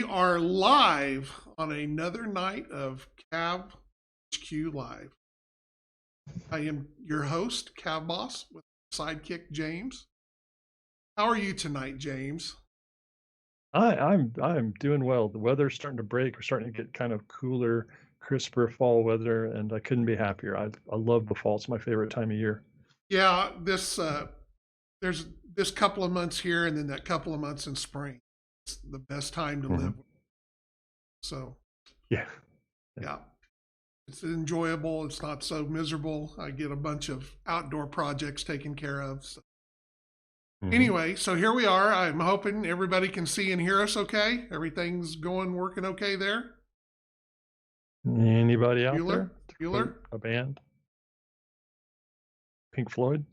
are live on another night of CAV HQ Live. I am your host, CAVBoss, with sidekick James. How are you tonight, James? I'm doing well. The weather's starting to break. We're starting to get kind of cooler, crisper fall weather, and I couldn't be happier. I love the fall. It's my favorite time of year. Yeah, there's this couple of months here, and then that couple of months in spring. It's the best time to Hmm. live. So Yeah. yeah, it's enjoyable. It's not so miserable. I get a bunch of outdoor projects taken care of. So. Hmm. Anyway, so here we are. I'm hoping everybody can see and hear us okay. Everything's working okay there. Anybody out Bueller? there to quote Bueller? a band? Pink Floyd?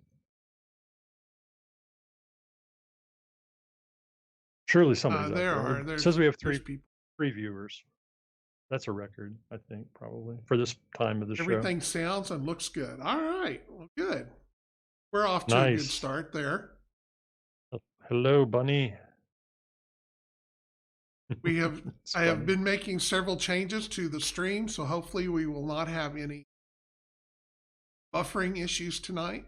Surely somebody's out there. It says we have There's three people. three viewers. That's a record, I think, probably for this time of the show. Everything sounds and looks good. All right. Well, good. We're off to a good Nice. start there. Hello, Bunny. We have It's I have funny. been making several changes to the stream, so hopefully we will not have any buffering issues tonight.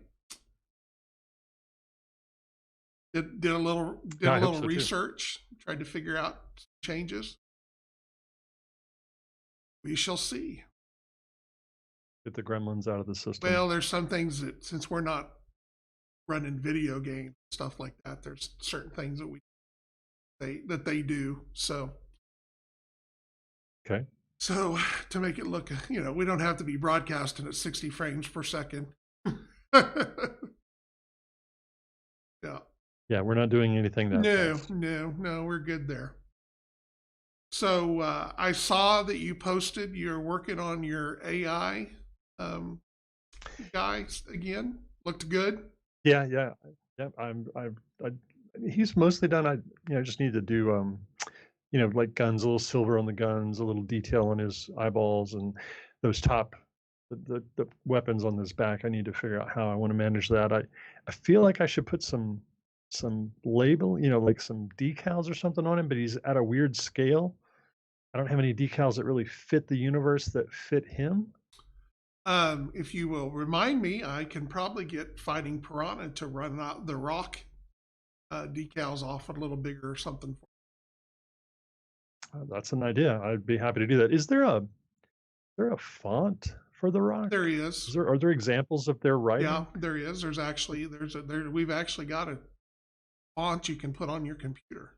Did a little I hope so too. research, tried to figure out changes. We shall see. Get the gremlins out of the system. Well, there's some things that since we're not running video games stuff like that, there's certain things that they do. So Okay. to make it look, we don't have to be broadcasting at 60 frames per second. Yeah. Yeah, we're not doing anything that fast. No, we're good there. So I saw that you posted you're working on your AI guys again. Looked good. Yeah. I, he's mostly done. I just need to do, like guns, a little silver on the guns, a little detail on his eyeballs, and those the weapons on his back. I need to figure out how I want to manage that. I feel like I should put some label, like some decals or something on him, but he's at a weird scale. I don't have any decals that really fit the universe that fit him. If you will remind me, I can probably get Fighting Piranha to run out the rock decals off a little bigger or something. That's an idea. I'd be happy to do that. Is there a font for The Rock? There he is. Are there examples of their Yeah, writing? there is. There's actually we've actually got a font you can put on your computer.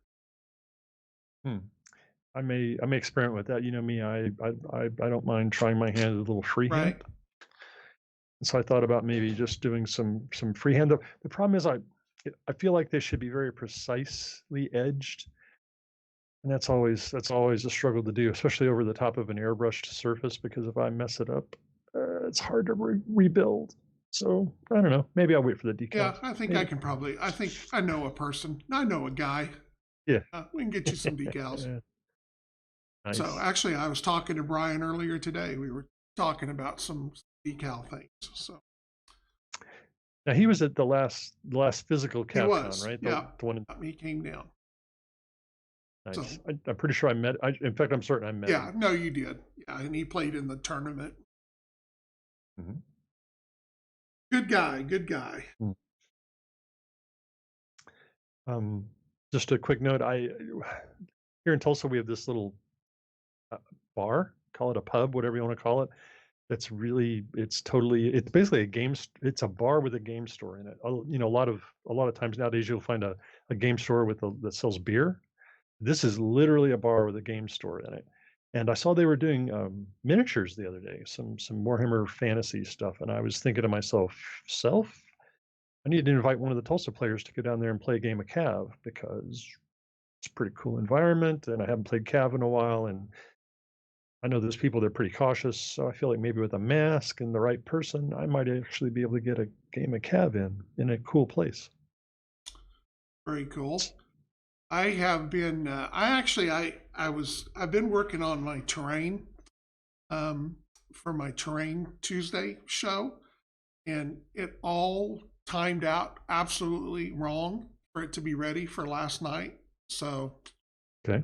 Hmm. I may experiment with that. You know me, I don't mind trying my hand with a little freehand. Right. And so I thought about maybe just doing some freehand. The problem is I feel like they should be very precisely edged, and that's always a struggle to do, especially over the top of an airbrushed surface. Because if I mess it up, it's hard to rebuild. So I don't know. Maybe I'll wait for the Yeah, decals. I think Maybe. I think I know a person. I know a guy. Yeah. We can get you some decals. So Nice. actually, I was talking to Brian earlier today. We were talking about some decal things. So Now he was at the last physical he CavCon, was, right? The yeah. the one in He came down. So nice. I'm pretty sure I met. In fact, I'm certain I met yeah, him. no, you did. Yeah, and he played in the tournament. Mhm. Good guy. Good guy. Mm. Just a quick note. Here in Tulsa we have this little uh, bar. Call it a pub, whatever you want to call it. It's basically a it's a bar with a game store in it. A lot of times nowadays you'll find a game store that sells beer. This is literally a bar with a game store in it. And I saw they were doing miniatures the other day, some Warhammer Fantasy stuff, and I was thinking to myself, I need to invite one of the Tulsa players to go down there and play a game of CAV because it's a pretty cool environment, and I haven't played CAV in a while, and I know there's people that are pretty cautious, so I feel like maybe with a mask and the right person, I might actually be able to get a game of CAV in a cool place. Very cool. I have been. I've been working on my terrain for my Terrain Tuesday show, and it all timed out absolutely wrong for it to be ready for last night. So Okay.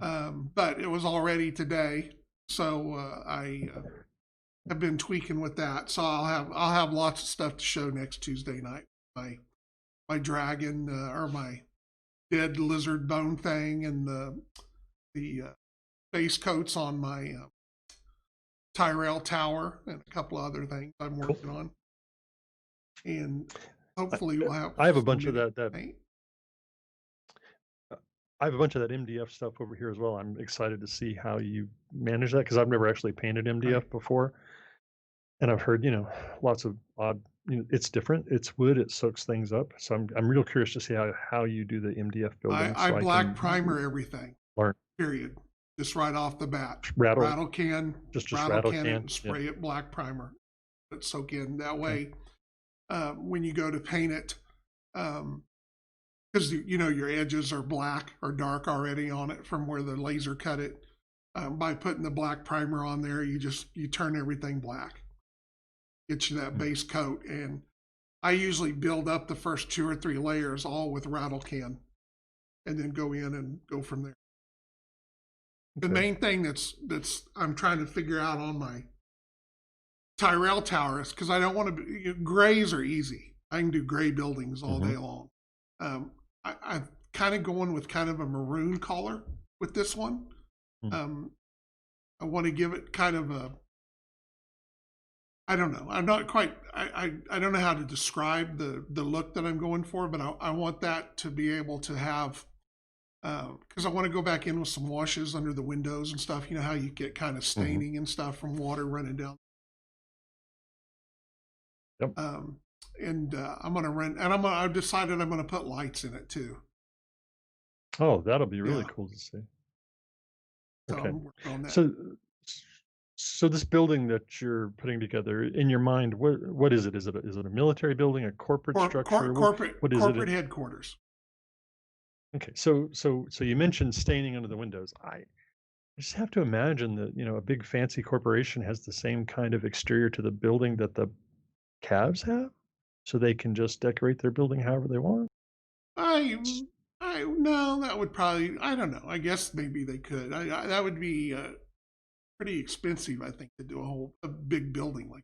But it was all ready today, so I have been tweaking with that. So I'll have lots of stuff to show next Tuesday night. My dragon or my dead lizard bone thing, and the base coats on my Tyrell Tower, and a couple of other things I'm working on. And hopefully we'll have. I have a bunch of that paint. I have a bunch of that MDF stuff over here as well. I'm excited to see how you manage that because I've never actually painted MDF before, and I've heard lots of odd. It's different. It's wood. It soaks things up. So I'm real curious to see how you do the MDF building. I black primer everything. Learn. Period. Just right off the bat. Rattle can. Just rattle can it and spray it black primer. Let it soak in. That way, when you go to paint it, because your edges are black or dark already on it from where the laser cut it. By putting the black primer on there, you turn everything black. Get you that base coat, and I usually build up the first 2 or 3 layers all with rattle can, and then go in and go from there. The main thing that's I'm trying to figure out on my Tyrell Tower is because I don't want to. Grays are easy. I can do gray buildings all day long. I'm kind of going with kind of a maroon color with this one. I want to give it kind of a. I don't know. I'm not quite. I don't know how to describe the look that I'm going for, but I want that to be able to have. Because I want to go back in with some washes under the windows and stuff. You know how you get kind of staining and stuff from water running down. Yep. And I'm gonna run, and I've decided I'm gonna put lights in it too. Oh, that'll be really cool to see. So okay. I'm working on that. So this building that you're putting together in your mind, what is it? Is it a military building, a corporate structure? What is corporate headquarters. Okay, so you mentioned staining under the windows. I just have to imagine that a big fancy corporation has the same kind of exterior to the building that the CAVs have, so they can just decorate their building however they want. I no, that would probably, I don't know. I guess maybe they could. That would be pretty expensive, I think, to do a big building like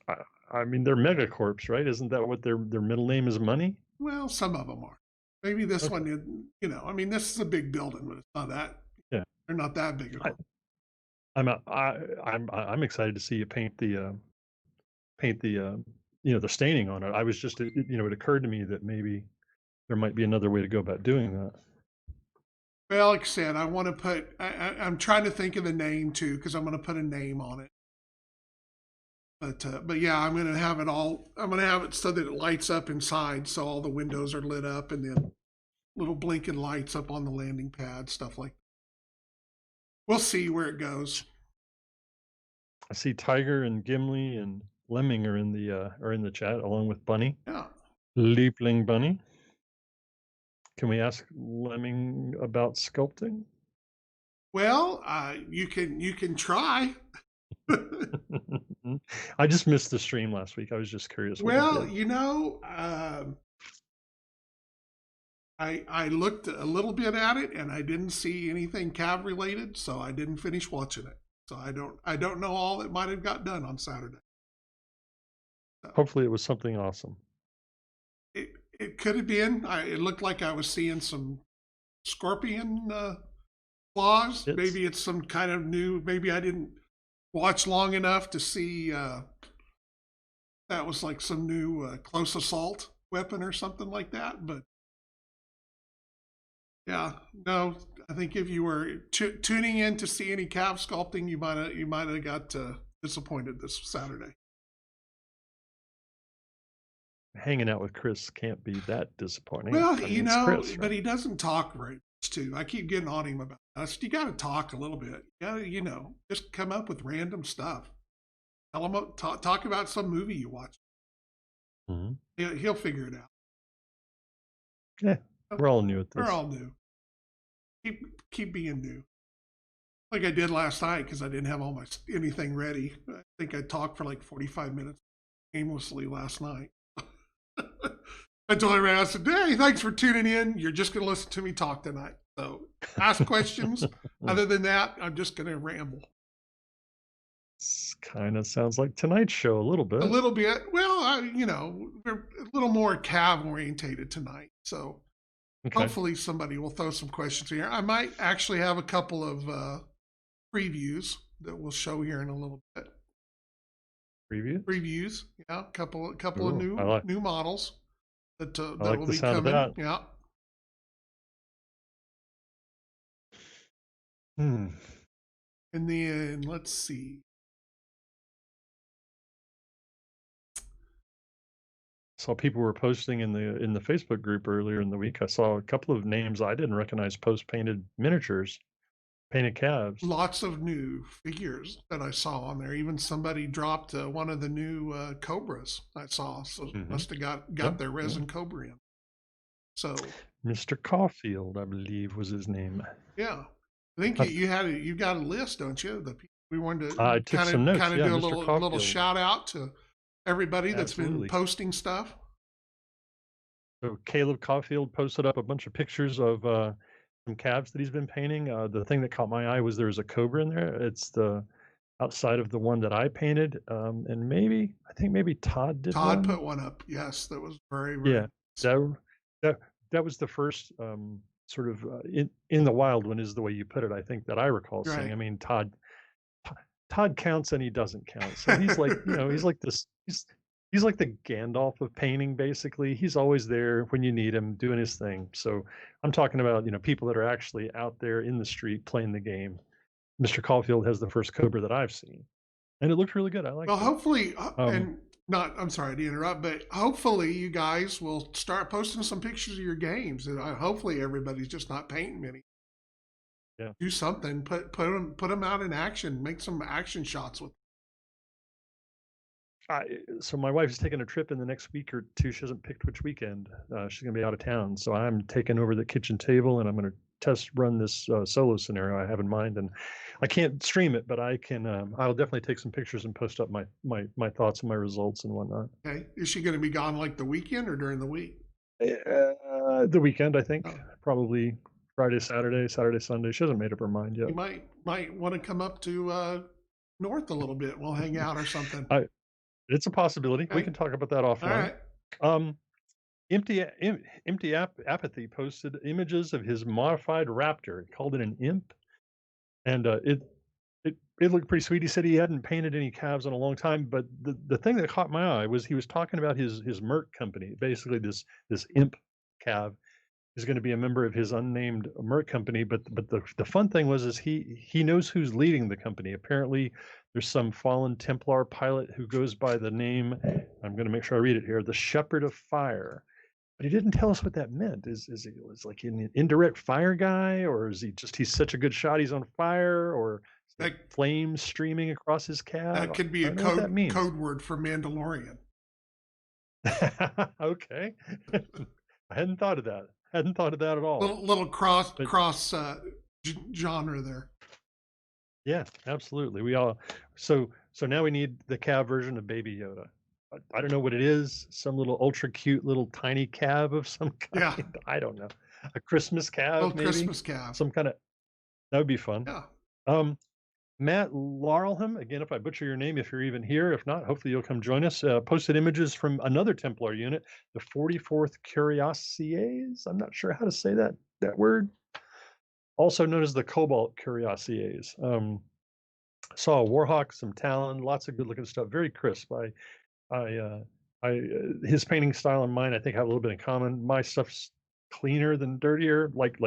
that. I mean, they're megacorps, right? Isn't that what their middle name is? Money? Well, some of them are. Maybe this one, I mean, this is a big building, but it's not that. Yeah, they're not that big. I'm excited to see you paint the the staining on it. I was just it occurred to me that maybe there might be another way to go about doing that. Well, like I said, I want to put. I'm trying to think of the name too, because I'm going to put a name on it. But yeah, I'm going to have it all. I'm going to have it so that it lights up inside, so all the windows are lit up, and then little blinking lights up on the landing pad, stuff like that. We'll see where it goes. I see Tiger and Gimli and Lemming are in the chat along with Bunny. Yeah. Liebling Bunny. Can we ask Lemming about sculpting? Well, you can try. I just missed the stream last week. I was just curious. Well, I looked a little bit at it and I didn't see anything CAV related, so I didn't finish watching it. So I don't know all that might have got done on Saturday. So, hopefully, it was something awesome. It could have been. It looked like I was seeing some scorpion claws. Maybe it's some kind of new. Maybe I didn't watch long enough to see that was like some new close assault weapon or something like that. But yeah, no, I think if you were tuning in to see any CAV sculpting, you might have got disappointed this Saturday. Hanging out with Chris can't be that disappointing. Well, Chris, right? But he doesn't talk very much too. I keep getting on him about us. You got to talk a little bit. You got to, just come up with random stuff. Tell him, talk about some movie you watch. Mm-hmm. He'll figure it out. Yeah, we're all new at this. We're all new. Keep being new. Like I did last night because I didn't have anything ready. I think I talked for like 45 minutes aimlessly last night. I told everyone, I said, hey, thanks for tuning in. You're just going to listen to me talk tonight. So ask questions. Other than that, I'm just going to ramble Kind of sounds like Tonight Show a little a bit. little bit. Well, we're a little more CAV orientated tonight. So Okay. hopefully somebody will throw some questions here. I might actually have a couple of previews that we'll show here in a little bit. Previews. Previews, yeah, couple of Ooh, new models I that like will the be sound of coming. that. Yeah, Hmm. and then let's see. Saw people were posting in the Facebook group earlier in the week. I saw a couple of names I didn't recognize post painted miniatures, painted calves. Lots of new figures that I saw on there. Even somebody dropped one of the new Cobras I saw. So Mm-hmm. must have got Yeah, their yeah. resin Cobra in. So Mr. Caulfield, I believe, was his name. yeah, I think I, you got a list, don't you? We wanted to I took some notes. kind of Yeah, do a Mr. little Caulfield. shout out to everybody that's been Absolutely. posting stuff. So Caleb Caulfield posted up a bunch of pictures of some calves that he's been painting. The thing that caught my eye was there's a cobra in there. It's the outside of the one that I painted, and I think maybe Todd did Todd one. put one up. Yes, that was very Yeah, nice. that that that was the first sort of in the wild one is the way you put it. I think that I recall seeing. I Right. mean, Todd counts and he doesn't count. So he's like, he's like this. He's like the Gandalf of painting. Basically, he's always there when you need him, doing his thing. So I'm talking about people that are actually out there in the street playing the game. Mr. Caulfield has the first Cobra that I've seen, and it looked really good. I Well, liked it. hopefully, Um, and not, I'm sorry to interrupt, but hopefully you guys will start posting some pictures of your games. And hopefully everybody's just not painting many. yeah. Do something, put them out in action, make some action shots with. So my wife's taking a trip in the next week or two. She hasn't picked which weekend. She's going to be out of town, so I'm taking over the kitchen table and I'm going to test run this solo scenario I have in mind. And I can't stream it, but I can. I'll definitely take some pictures and post up my thoughts and my results and whatnot. Okay, is she going to be gone like the weekend or during the week? The weekend, I think, Oh, probably Friday, Saturday, Sunday. She hasn't made up her mind yet. you might want to come up to north a little bit. We'll hang out or something. It's a possibility. We Okay, can talk about that all offline. right. Um, Apathy posted images of his modified Raptor. He called it an imp, and it looked pretty sweet. He said he hadn't painted any calves in a long time, but the thing that caught my eye was he was talking about his Merc company. Basically, this imp calf is going to be a member of his unnamed Merc company. But the fun thing was is he knows who's leading the company. Apparently, there's some fallen Templar pilot who goes by the name. I'm going to make sure I read it here. The Shepherd of Fire. But he didn't tell us what that meant. Is he was like an indirect fire guy, or is he just he's such a good shot he's on fire, or That flames streaming across his calf? that could be I a don't know what that means. code word for Mandalorian. Okay, I hadn't thought of that. Hadn't thought of that at all. Little But cross genre there. yeah, absolutely. We all so now we need the CAV version of Baby Yoda. I don't know what it is. Some little ultra cute little tiny calf of some Yeah, kind. I don't know. A Christmas calf, little maybe. Christmas calf. Some kind of that would be fun. Yeah. Um, Matt Laurelham, again, if I butcher your name, if you're even here, if not, hopefully you'll come join us. Posted images from another Templar unit, the 44th Cuirassiers. I'm not sure how to say that word. Also known as the Cobalt Cuirassiers. Saw a Warhawk, some Talon, lots of good looking stuff. Very crisp. I, his painting style and mine, I think, have a little bit in common. My stuff's cleaner than dirtier. Like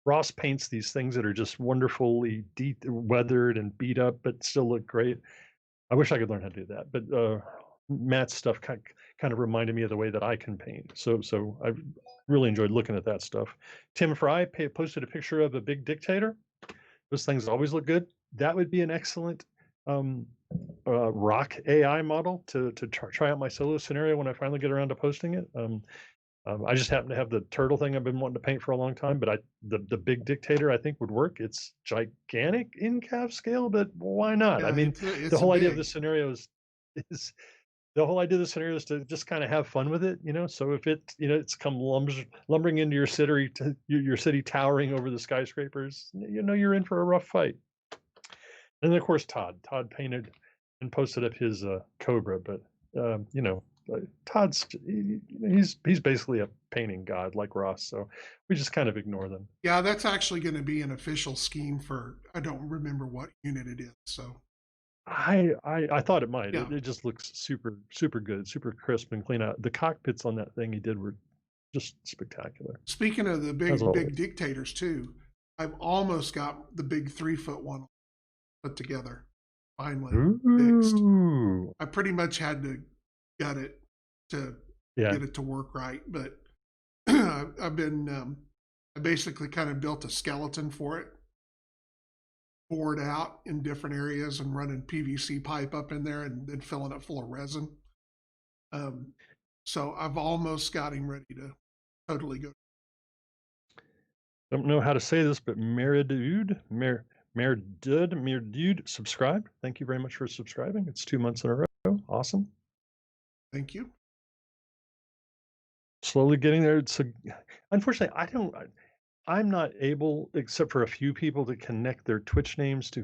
Ross paints these things that are just wonderfully weathered and beat up, but still look great. I wish I could learn how to do that, but Matt's stuff kind of reminded me of the way that I can paint. So I really enjoyed looking at that stuff. Tim Fry posted a picture of a big dictator. Those things always look good. That would be an excellent rock AI model to try out my solo scenario when I finally get around to posting it. I just happen to have the turtle thing I've been wanting to paint for a long time, but the big dictator I think would work. It's gigantic in CAV scale, but why not? I Yeah, mean, it's the a whole idea of big. this scenario is the whole idea of the scenario is to just kind of have fun with it, you know. So if it, you know, it's come lumbering into your city, your city towering over the skyscrapers, you know, you're in for a rough fight. And then of course Todd painted and posted up his Cobra, but you know, Todd's he's basically a painting god like Ross, so we just kind of ignore them. Yeah, that's actually going to be an official scheme for, I don't remember what unit it is. So, I thought it might. yeah. It just looks super good, super crisp and clean out. The cockpits on that thing he did were just spectacular. Speaking of the As big always. dictators, too, I've almost got the big 3-foot one put together, finally fixed. Ooh. I pretty much had to gut it to Yeah. get it to work right, but I've been, I basically kind of built a skeleton for it, bored out in different areas and running PVC pipe up in there and then filling it full of resin. Um, so I've almost got him ready to totally go. Don't know how to say this, but Merdud, subscribe. Thank you very much for subscribing. It's 2 months in a row. Awesome. Thank you. Slowly getting there. So, unfortunately, I'm not able, except for a few people, to connect their Twitch names to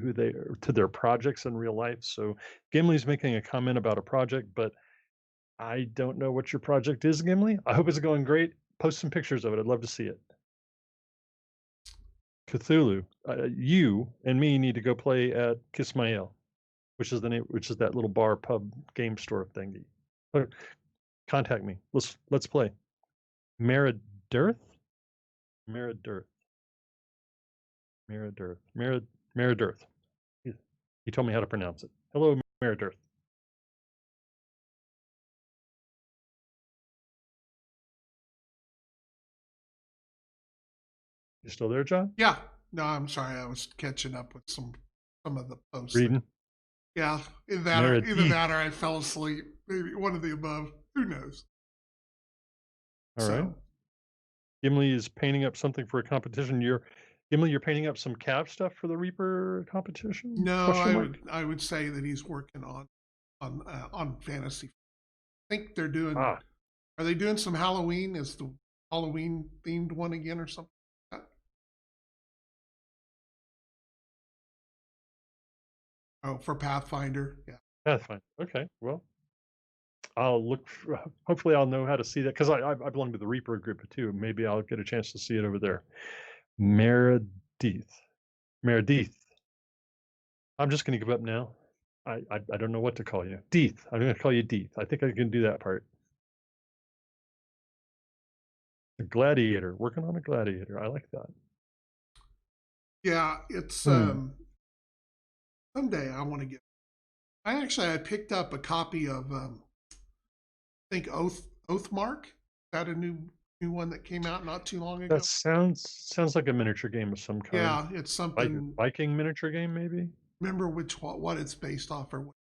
to their projects in real life. So Gimli's making a comment about a project, but I don't know what your project is, Gimli. I hope it's going great. Post some pictures of it. I'd love to see it. Cthulhu, you and me need to go play at Kismael, which is that little bar pub game store thingy. Contact me. Let's play. Meridirth? Meridirth. Meridirth. Meridirth. He told me how to pronounce it. Hello, Meridirth. You still there, John? Yeah. No, I'm sorry. I was catching up with some of the posts. Reading. Yeah, either that or I fell asleep. Maybe one of the above. Who knows? All right. Gimli is painting up something for a competition. Gimli, you're painting up some CAV stuff for the Reaper competition? No, I would say that he's working on fantasy. I think they're doing. Are they doing some Halloween? Is the Halloween themed one again or something like that? Oh, for Pathfinder, yeah. Pathfinder. Okay, well, I'll look. Hopefully, I'll know how to see that because I belong to the Reaper group too. Maybe I'll get a chance to see it over there. Meredith. I'm just going to give up now. I don't know what to call you. Deeth. I'm going to call you Deeth. I think I can do that part. A gladiator. Working on a gladiator. I like that. Yeah, it's someday I want to get. I picked up a copy of I think Oathmark. Is that a new one that came out not too long ago? That sounds like a miniature game of some kind. Yeah, it's something Viking miniature game, maybe. Remember what it's based off or what?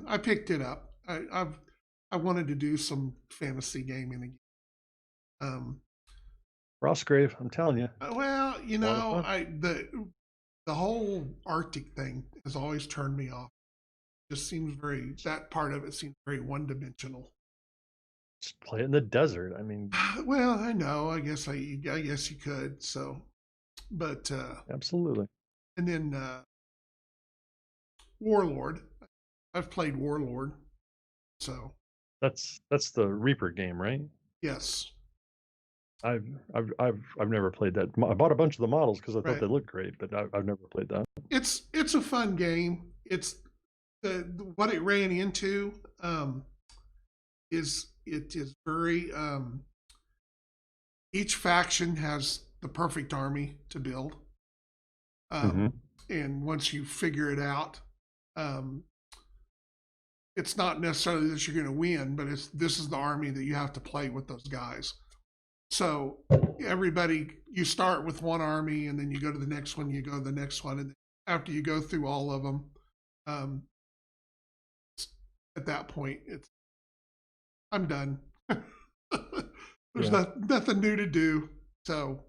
I picked it up. I wanted to do some fantasy gaming again. Frostgrave, I'm telling you. Well, you know, the whole Arctic thing has always turned me off. It just seems that part of it seems very one-dimensional. Just play it in the desert. I mean, well, I know. I guess you could. So, but absolutely. And then Warlord. I've played Warlord. So that's the Reaper game, right? Yes. I've never played that. I bought a bunch of the models because I thought they looked great, but I've never played that. It's a fun game. It's what it ran into is very each faction has the perfect army to build, and once you figure it out, it's not necessarily that you're going to win, but this is the army that you have to play with those guys. So you start with one army, and then you go to the next one, you go to the next one, and after you go through all of them, at that point, I'm done. There's nothing new to do. So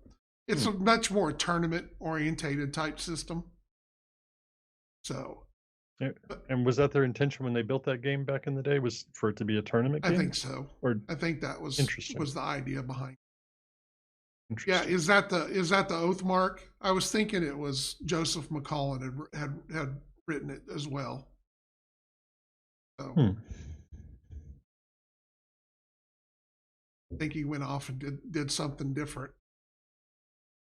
it's a much more tournament orientated type system. So Yeah, But and was that their intention when they built that game back in the day, was for it to be a tournament I game? think so. Or I think that was interesting, the idea behind. Yeah, interesting. is that the oath mark? I was thinking it was Joseph McCollin had written it as well. So Hmm. I think he went off and did something different.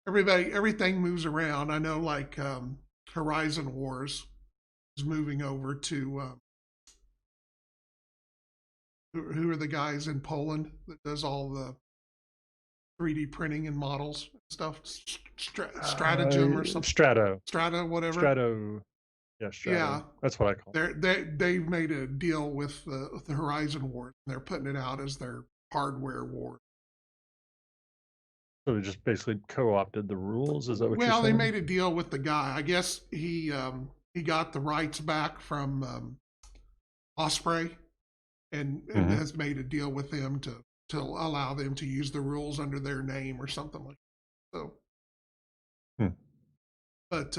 Everything moves around. I know, like Horizon Wars is moving over to who are the guys in Poland that does all the 3D printing and models and stuff? Stratagem or something. Strato. Strata, whatever. Strato. Yeah, Yeah, Strato. That's what I call it. they've made a deal with the Horizon Wars. They're putting it out as their hardware war. So they just basically co-opted the rules. Is that what you're Well, they saying? made a deal with the guy. I guess he got the rights back from Osprey and Hmm. has made a deal with them to allow them to use the rules under their name or something like that. So, Hmm. but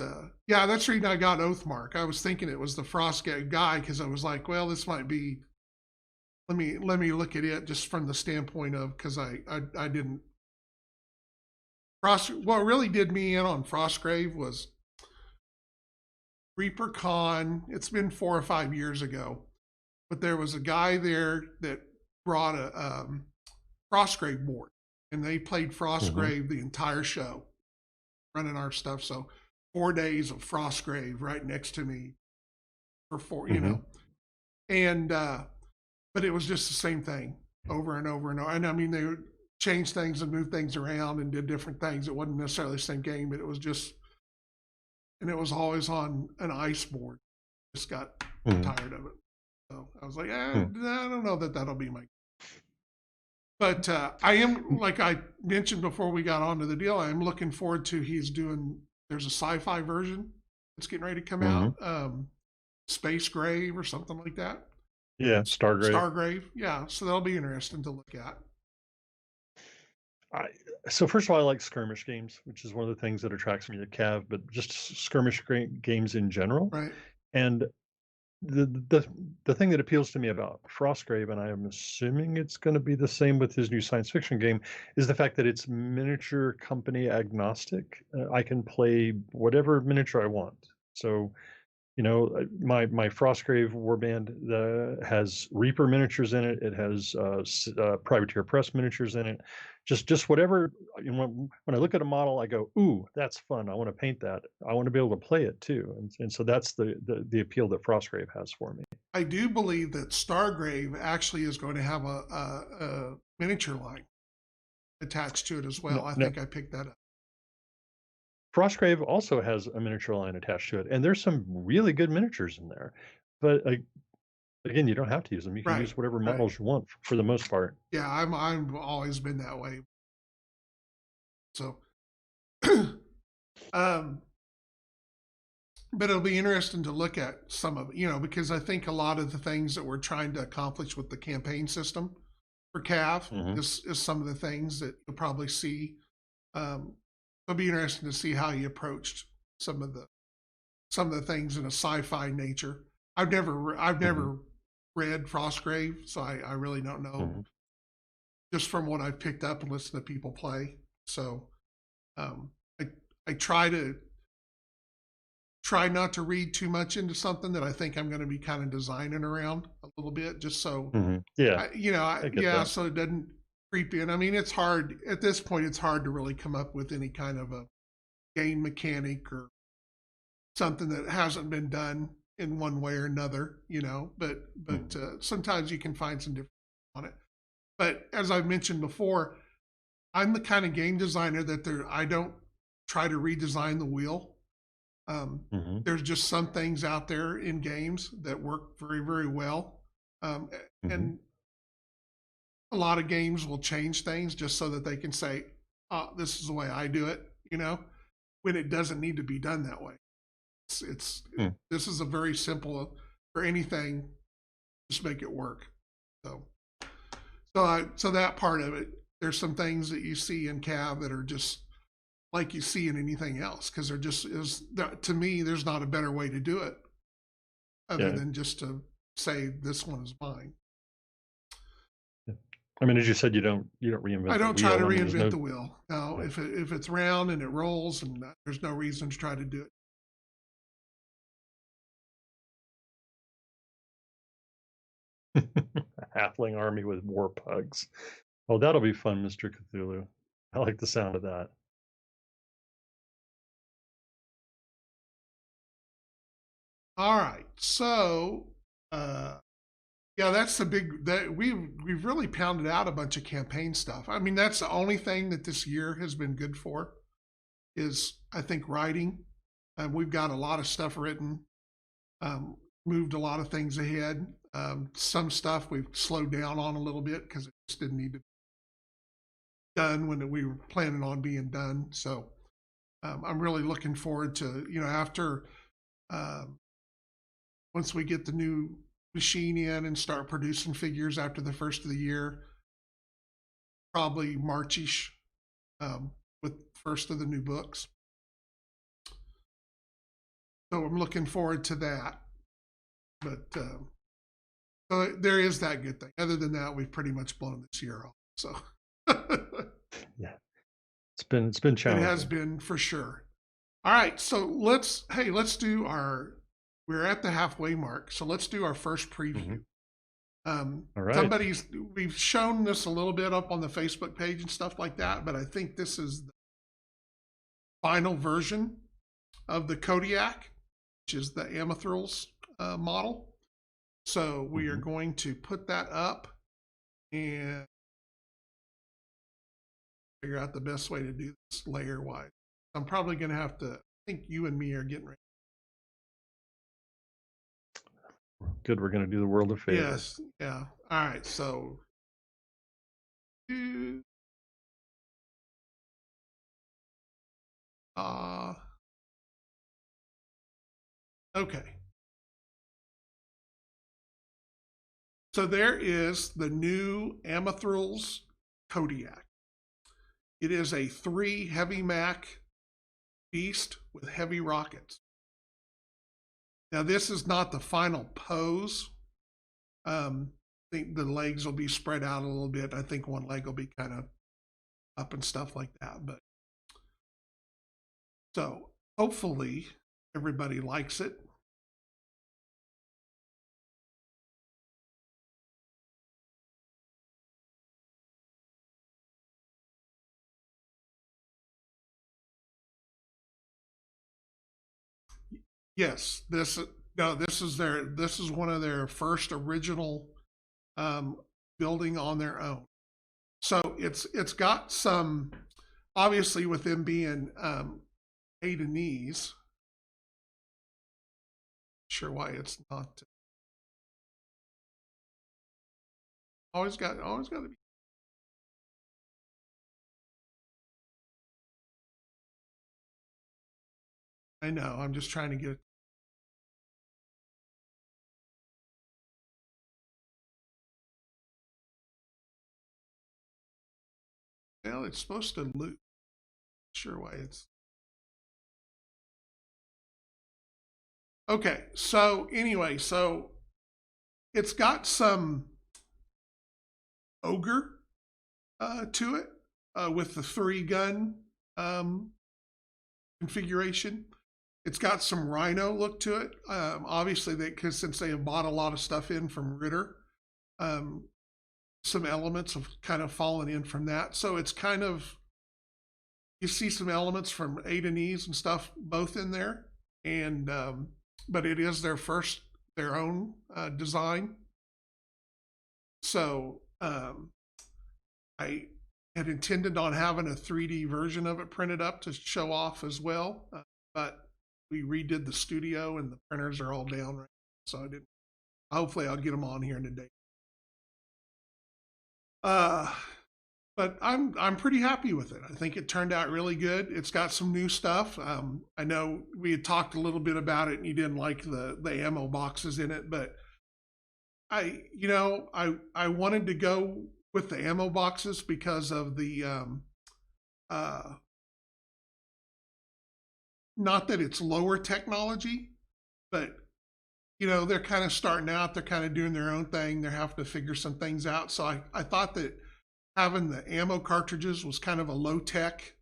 yeah, that's the reason I got Oathmark. I was thinking it was the Frostgate guy because I was like, well, this might be. Let me look at it just from the standpoint of because I didn't Frost. What really did me in on Frostgrave was ReaperCon. It's been 4 or 5 years ago, but there was a guy there that brought a Frostgrave board, and they played Hmm. Frostgrave the entire show, running our stuff. So 4 days of Frostgrave right next to me for four, Hmm. and but it was just the same thing over and over and over. And I mean, they changed things and moved things around and did different things. It wasn't necessarily the same game, but it was just, and it was always on an ice board. Just got Hmm. tired of it. So I was like, Hmm. I don't know that that'll be my. But I am, like I mentioned before we got onto the deal, I'm looking forward to he's doing. There's a sci-fi version that's getting ready to come Hmm. out, Space Grave or something like that. Yeah, Stargrave. Stargrave, yeah. So that'll be interesting to look at. I, so first of all, I like skirmish games, which is one of the things that attracts me to CAV, but just skirmish games in general. Right. And the the the thing that appeals to me about Frostgrave, and I am assuming it's going to be the same with his new science fiction game, is the fact that it's miniature company agnostic. I can play whatever miniature I want. So my Frostgrave warband has Reaper miniatures in it. It has Privateer Press miniatures in it. Just whatever. When I look at a model, I go, "Ooh, that's fun. I want to paint that. I want to be able to play it too." And so that's the appeal that Frostgrave has for me. I do believe that Stargrave actually is going to have a miniature line attached to it as well. No, I no, think I picked that up. Frostgrave also has a miniature line attached to it, and there's some really good miniatures in there. But again, you don't have to use them. You can Right. use whatever Right. models you want for the most part. Yeah, I've always been that way. So, um, but it'll be interesting to look at some of it, because I think a lot of the things that we're trying to accomplish with the campaign system for CAV Hmm. is some of the things that you'll probably see. It'll be interesting to see how he approached some of the things in a sci-fi nature. I've Hmm. never read Frostgrave, so I really don't know Hmm. just from what I've picked up and listened to people play. So um, I I try not to read too much into something that I think I'm going to be kind of designing around a little bit, just so Yeah, I get yeah, that. so it doesn't creep in. I mean, it's hard at this point. It's hard to really come up with any kind of a game mechanic or something that hasn't been done in one way or another, But Mhm. sometimes you can find some different on it. But as I've mentioned before, I'm the kind of game designer that I don't try to redesign the wheel. Um, Mhm. there's just some things out there in games that work very, very well. Um, Mhm. and a lot of games will change things just so that they can say, oh, this is the way I do it, when it doesn't need to be done that way. It's Mm. this is a very simple for anything, just make it work. So so that part of it, there's some things that you see in CAV that are just like you see in anything else because they're just is to me there's not a better way to do it. other Yeah. than just to say this one is mine. Yeah. I mean, as you said, you don't I reinvent the don't try to wheel. I mean, there's reinvent no the wheel. No, yeah. if it's round and it rolls, and there's no reason to try to do it. A halfling army with war pugs. Oh, that'll be fun, Mr. Cthulhu. I like the sound of that. All right, so yeah, that's the big that we've really pounded out a bunch of campaign stuff. I mean, that's the only thing that this year has been good for is I think writing. We've got a lot of stuff written, moved a lot of things ahead. Some stuff we've slowed down on a little bit because it just didn't need to be done when we were planning on being done. So I'm really looking forward to, after once we get the new machine in and start producing figures after the first of the year, probably Marchish, with first of the new books. So I'm looking forward to that. But so there is that good thing. Other than that, we've pretty much blown this year off. So Yeah, it's been it has challenging. been for sure. All right, so let's do our. We're at the halfway mark, so let's do our first preview. All right. We've shown this a little bit up on the Facebook page and stuff like that, but I think this is the final version of the Kodiak, which is the Amethryl's model. So we are going to put that up and figure out the best way to do this layer wise. I'm probably going to have to, I think you and me are getting ready. Good. We're going to do the world a favor. Yes. Yeah. All right. So okay. So there is the new Amethryl's Kodiak. It is a 3 heavy Mac beast with heavy rockets. Now this is not the final pose. I think the legs will be spread out a little bit. I think one leg will be kind of up and stuff like that. But so hopefully everybody likes it. Yes, this is one of their first original building on their own. So it's got some, obviously with them being Adenese. Sure why it's not always got to be. I know. I'm just trying to get it. Well, it's supposed to loop. Sure why it's. Okay. So anyway, so it's got some ogre to it with the 3-gun configuration. It's got some rhino look to it. Obviously, because since they have bought a lot of stuff in from Ritter, some elements have kind of fallen in from that. So it's kind of, you see some elements from Adenese and stuff both in there, and but it is their own design. So I had intended on having a 3D version of it printed up to show off as well, but we redid the studio and the printers are all down right now, so I didn't. Hopefully, I'll get them on here in a day. But I'm pretty happy with it. I think it turned out really good. It's got some new stuff. I know we had talked a little bit about it, and you didn't like the ammo boxes in it, but I wanted to go with the ammo boxes because of the not that it's lower technology, but they're kind of starting out. They're kind of doing their own thing. They're having to figure some things out. So I thought that having the ammo cartridges was kind of a low tech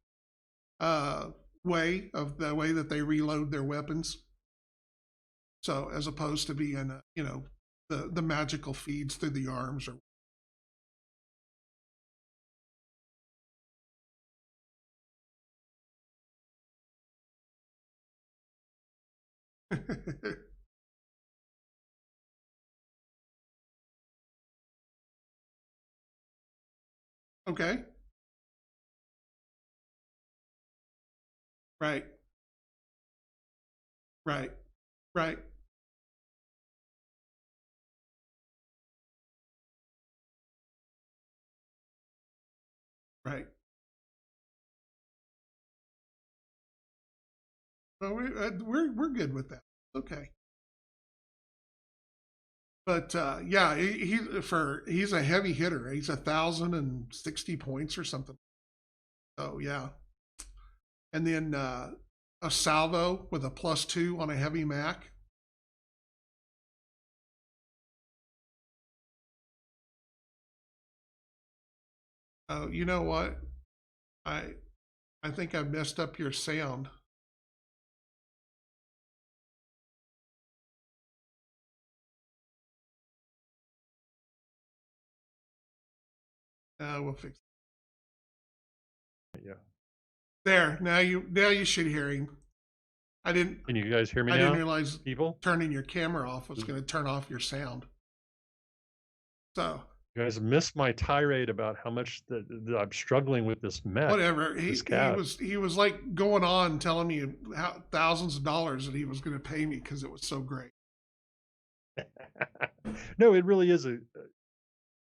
way of the way that they reload their weapons. So as opposed to being, the magical feeds through the arms or. Okay. Right. Right. Right. Right. Well, we're good with that. Okay. But yeah, he's a heavy hitter. He's 1,060 points or something. So yeah, and then a salvo with a +2 on a heavy Mac. Oh, you know what? I I think I messed up your sound. We'll fix Yeah. there. Now you should hear him. I didn't Can you guys hear me I didn't now, realize people? turning your camera off was going to turn off your sound. So You guys missed my tirade about how much that I'm struggling with this mech, whatever. this He CAV. was like going on telling me how thousands of dollars that he was going to pay me because it was so great. No, it really is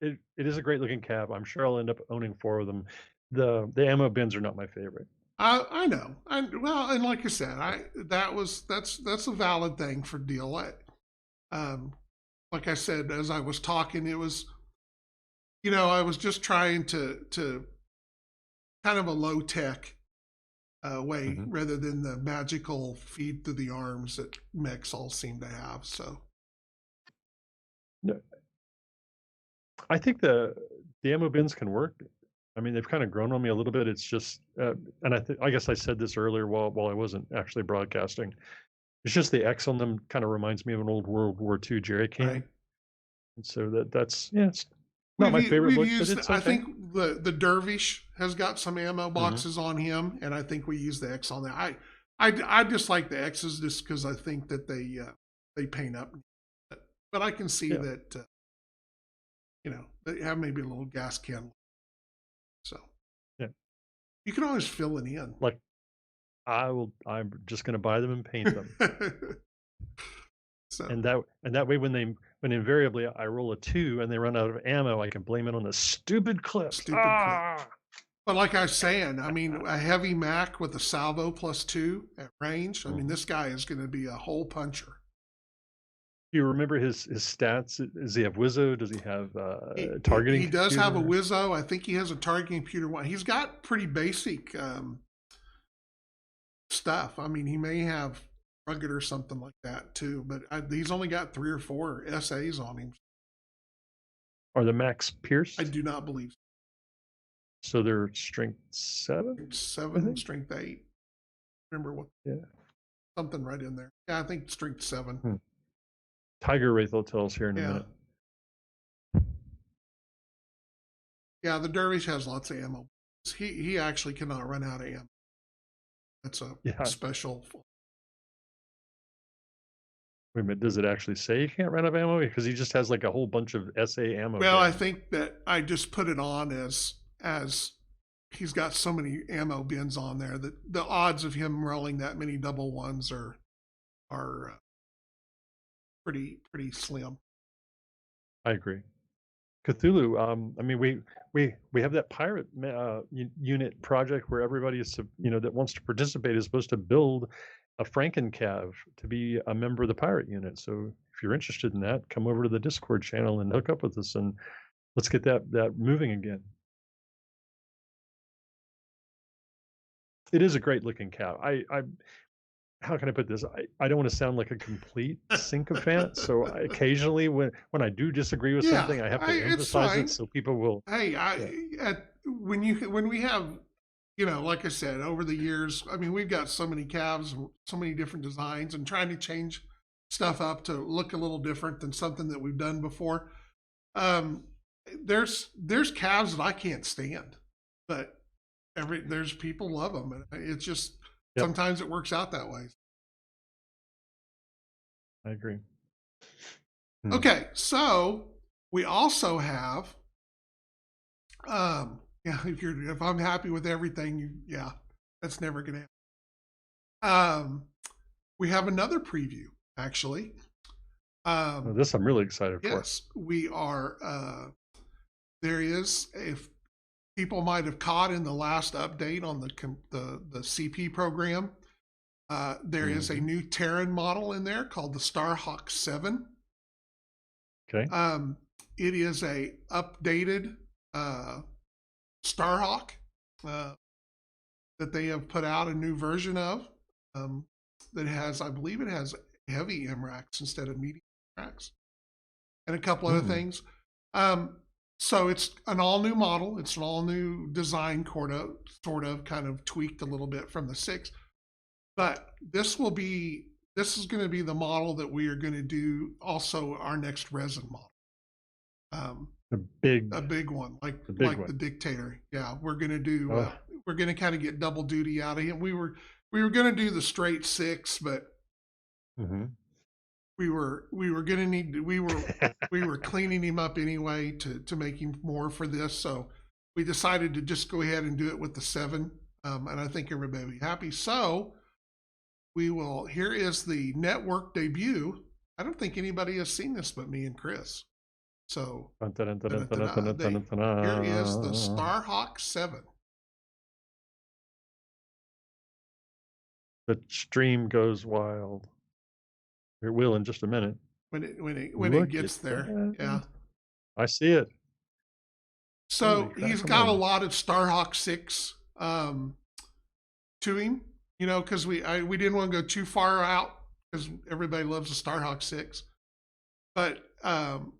it is a great looking CAV. I'm sure I'll end up owning 4 of them. The ammo bins are not my favorite. I know. Well, and like I said, that's a valid thing for deal. Um, like I said, as I was talking, it was I was just trying to kind of a low tech way Mhm. rather than the magical feed through the arms that mechs all seem to have. So No, I think the ammo bins can work. I mean, they've kind of grown on me a little bit. It's just, and I guess I said this earlier while I wasn't actually broadcasting. It's just the X on them kind of reminds me of an old World War II jerry right. can, and so that's yeah, it's not my We've favorite we've look, but used. it's I okay. think the Dervish has got some ammo Hmm. boxes on him, and I think we use the X on that. I just like the X's just because I think that they paint up, but I can see Yeah, that they have maybe a little gas can, so yeah. you can always fill it in. Like I'm just going to buy them and paint them, So and that way when invariably I roll a 2 and they run out of ammo, I can blame it on the stupid clips. stupid clip. Ah. But like I was saying, I mean, a heavy Mac with a salvo +2 at range. I mean, Mhm. this guy is going to be a hole puncher. Do you remember his stats? Does he have Wizzo? Does he have targeting He does have a computer? Wizzo. I think he has a targeting computer one. He's got pretty basic stuff. I mean, he may have rugged or something like that too, but he's only got 3 or 4 essays on him. Are the Max I pierced? do not believe So they're strength 7, I seven, think. strength 8. Remember what Yeah. something right in there. Yeah, I think strength 7. Hmm. Tiger Wraith will tell us here in a Yeah, minute. yeah. The Dervish has lots of ammo. He actually cannot run out of ammo. That's a Yeah. special. Wait a minute. Does it actually say you can't run out of ammo? Because he just has like a whole bunch of SA ammo Well, I bins. think that I just put it on as he's got so many ammo bins on there that the odds of him rolling that many double ones are pretty slim. I agree. Cthulhu. I mean, we have that pirate unit project where everybody is that wants to participate is supposed to build a Frankencav to be a member of the pirate unit. So if you're interested in that, come over to the Discord channel and hook up with us, and let's get that moving again. It is a great looking cav. how can I put this? I don't want to sound like a complete sycophant. So occasionally when I do disagree with Yeah, something, I have to it's emphasize it fine. so people will. Hey, Yeah. when we have, like I said, over the years, I mean, we've got so many calves, so many different designs, and trying to change stuff up to look a little different than something that we've done before. Um, there's calves that I can't stand, but there's people love them, and it's just Yep. sometimes it works out that way. I agree. Hmm. Okay, so we also have, yeah, if I'm happy with everything, yeah, that's never gonna happen. We have another preview actually. Well, Um, this I'm really excited for. yes, we are. There is, if people might have caught in the last update on the CP program, there is a Hmm. new Terran model in there called the Starhawk 7. Okay. Um, it is a updated uh, Starhawk uh, that they have put out a new version of, um, that has, I believe it has heavy MRACs instead of medium MRACs, and a couple other Hmm. things. Um, so it's an all new model. It's an all new design, sort of, kind of tweaked a little bit from the 6. But this is going to be the model that we are going to do also our next resin model. Um, The a big, big one, the big like the one. Dictator. Yeah, we're going to do. Oh. We're going to kind of get double duty out of him. We were going to do the straight 6, but Hmm. we were going to need we were cleaning him up anyway to make him more for this. So we decided to just go ahead and do it with the 7, and I think everybody will be happy. So we will. Here is the network debut. I don't think anybody has seen this but me and Chris. So Dun, dun, dun, dun, dun, dun, dun, they dun, dun, here is the dun. Starhawk 7. The stream goes wild. It will in just a minute. When it Look at gets there. Yeah. that. I see it. Holy So he's got a crackle. lot of Starhawk 6 to him, because we didn't want to go too far out because everybody loves the Starhawk 6. But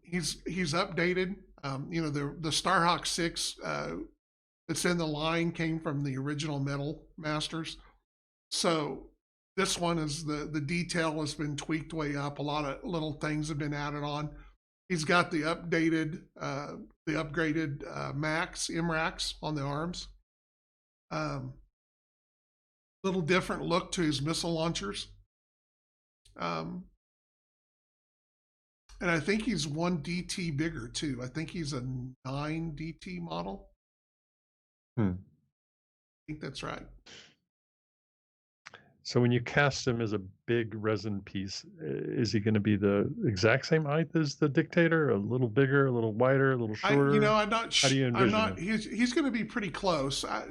he's updated. The Starhawk 6 that's in the line came from the original Metal Masters. So this one is the detail has been tweaked way up. A lot of little things have been added on. He's got the upgraded Max MRAX on the arms. Little different look to his missile launchers. Um, and I think he's 1 DT bigger too. I think he's a 9 DT model. Hmm. I think that's right. So when you cast him as a big resin piece, is he going to be the exact same height as the Dictator? A little bigger, a little wider, a little shorter? I'm not. How do you I'm envision not. him? He's going to be pretty close. I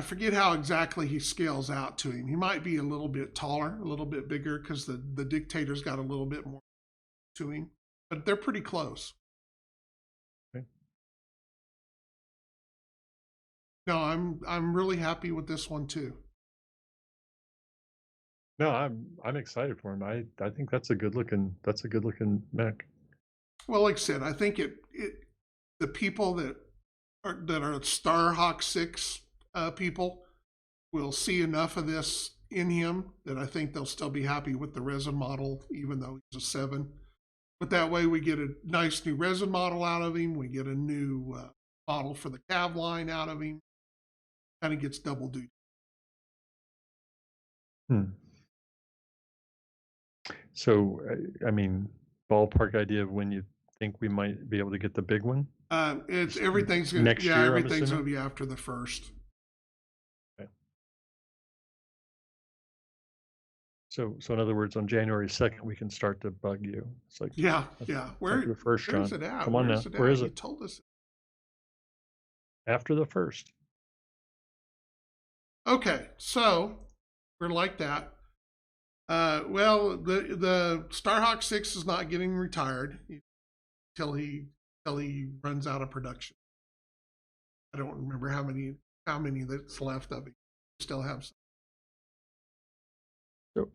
forget how exactly he scales out to him. He might be a little bit taller, a little bit bigger, because the Dictator's got a little bit more to him, but they're pretty close. Okay. No, I'm really happy with this one too. No, I'm excited for him. I think that's a good looking mech. Well, like I said, I think the people that are Starhawk 6 people will see enough of this in him that I think they'll still be happy with the resin model, even though he's a 7. But that way, we get a nice new resin model out of him. We get a new model for the CAV line out of him. Kind of gets double duty. Hmm. So, I mean, ballpark idea of when you think we might be able to get the big one? It's Just everything's gonna next year, I'm everything's assuming. gonna be after the 1st. Okay. So in other words, on January 2nd, we can start to bug you. It's like, Yeah, that's yeah. after the first, Where's John. it at? Come on Where's now. it Where at? is You it? told us. After the first. Okay, so we're like that. Well, the Starhawk 6 is not getting retired until he runs out of production. I don't remember how many that's left of it. We still have some. So,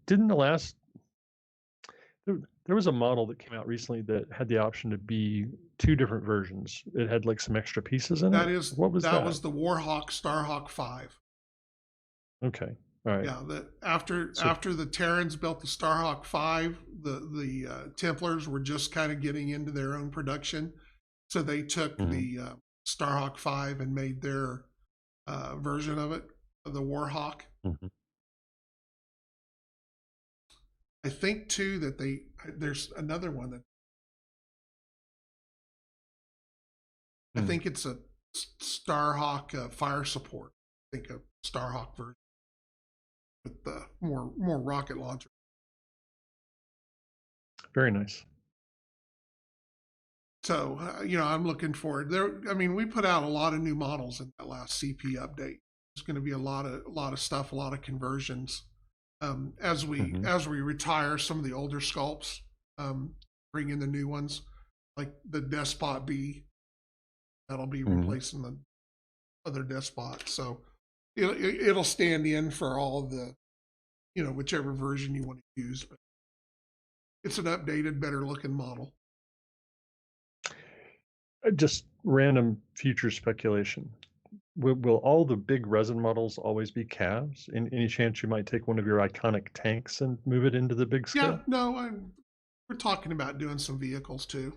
didn't the last there was a model that came out recently that had the option to be 2 different versions. It had, like, some extra pieces in it? What was That that? was the Warhawk Starhawk 5. Okay. Alright. Yeah, that after So the Terrans built the Starhawk 5, the Templars were just kind of getting into their own production, so they took mhm, the Starhawk 5 and made their version of it, the Warhawk. mhm, I think too that there's another one that I mm. think it's a Starhawk fire support. I think a Starhawk version with the more rocket launcher. Very nice. So I'm looking forward. There, I mean, we put out a lot of new models in that last CP update. There's going to be a lot of stuff, a lot of conversions. Mhm, As we retire some of the older sculpts, bring in the new ones, like the Despot B. That'll be mhm. replacing the other Despot. So it'll stand in for all of the whichever version you want to use. But it's an updated, better looking model. Just random future speculation. Will all the big resin models always be CAVs? Any chance you might take one of your iconic tanks and move it into the big Yeah, scale? no, we're talking about doing some vehicles too.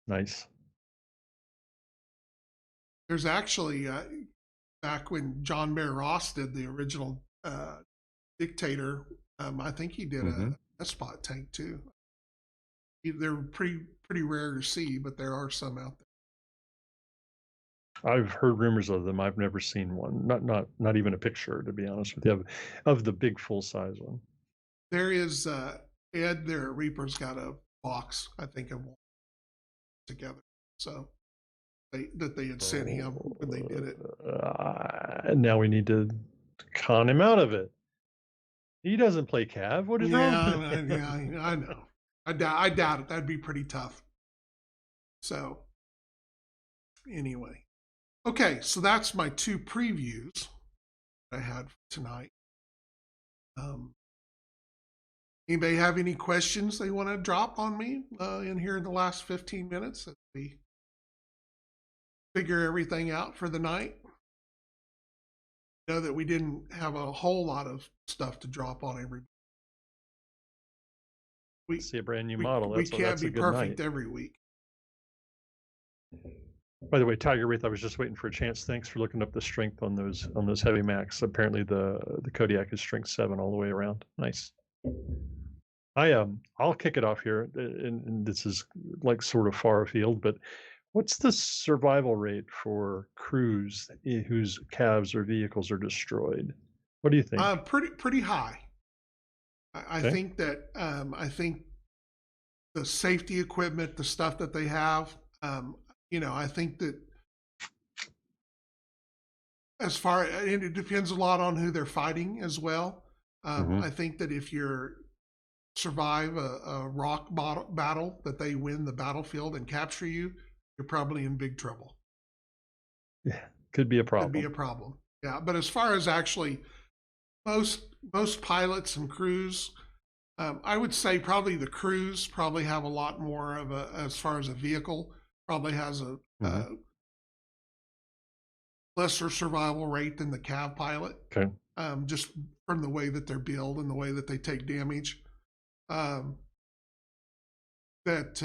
Nice. There's actually back when John Bear Ross did the original Dictator, I think he did Mhm. a spot tank too. They're pretty rare to see, but there are some out there. I've heard rumors of them. I've never seen one. Not even a picture, to be honest with you, of the big full size one. There is Ed there at Reaper's got a box, I think, of one together. So they had sent him when they did it. Now we need to con him out of it. He doesn't play CAV. What is wrong with Yeah, him? I know. I doubt it. That'd be pretty tough. So anyway, okay. So that's my two previews I had for tonight. Um, Anybody have any questions they want to drop on me in here in the last 15 minutes as we figure everything out for the night? Know that we didn't have a whole lot of stuff to drop on everybody. We See a brand new model. can't That's be a good perfect night. every week. By the way, Tiger Wraith, I was just waiting for a chance. Thanks for looking up the strength on those heavy Macs. Apparently the Kodiak is strength 7 all the way around. Nice. I'll kick it off here, and this is like sort of far afield, but what's the survival rate for crews whose calves or vehicles are destroyed? What do you think? Pretty high. I Okay. think that I think the safety equipment, the stuff that they have, I think that as far and it depends a lot on who they're fighting as well. Hmm. I think that if you're survive a rock battle, that they win the battlefield and capture you, you're probably in big trouble. Yeah, could be a Could be a problem. problem. Yeah, but as far as actually most pilots and crews, I would say probably the crews probably have a lot more of a as far as a vehicle probably has Hmm. a lesser survival rate than the CAV pilot, Okay. just from the way that they're built and the way that they take damage. Um, that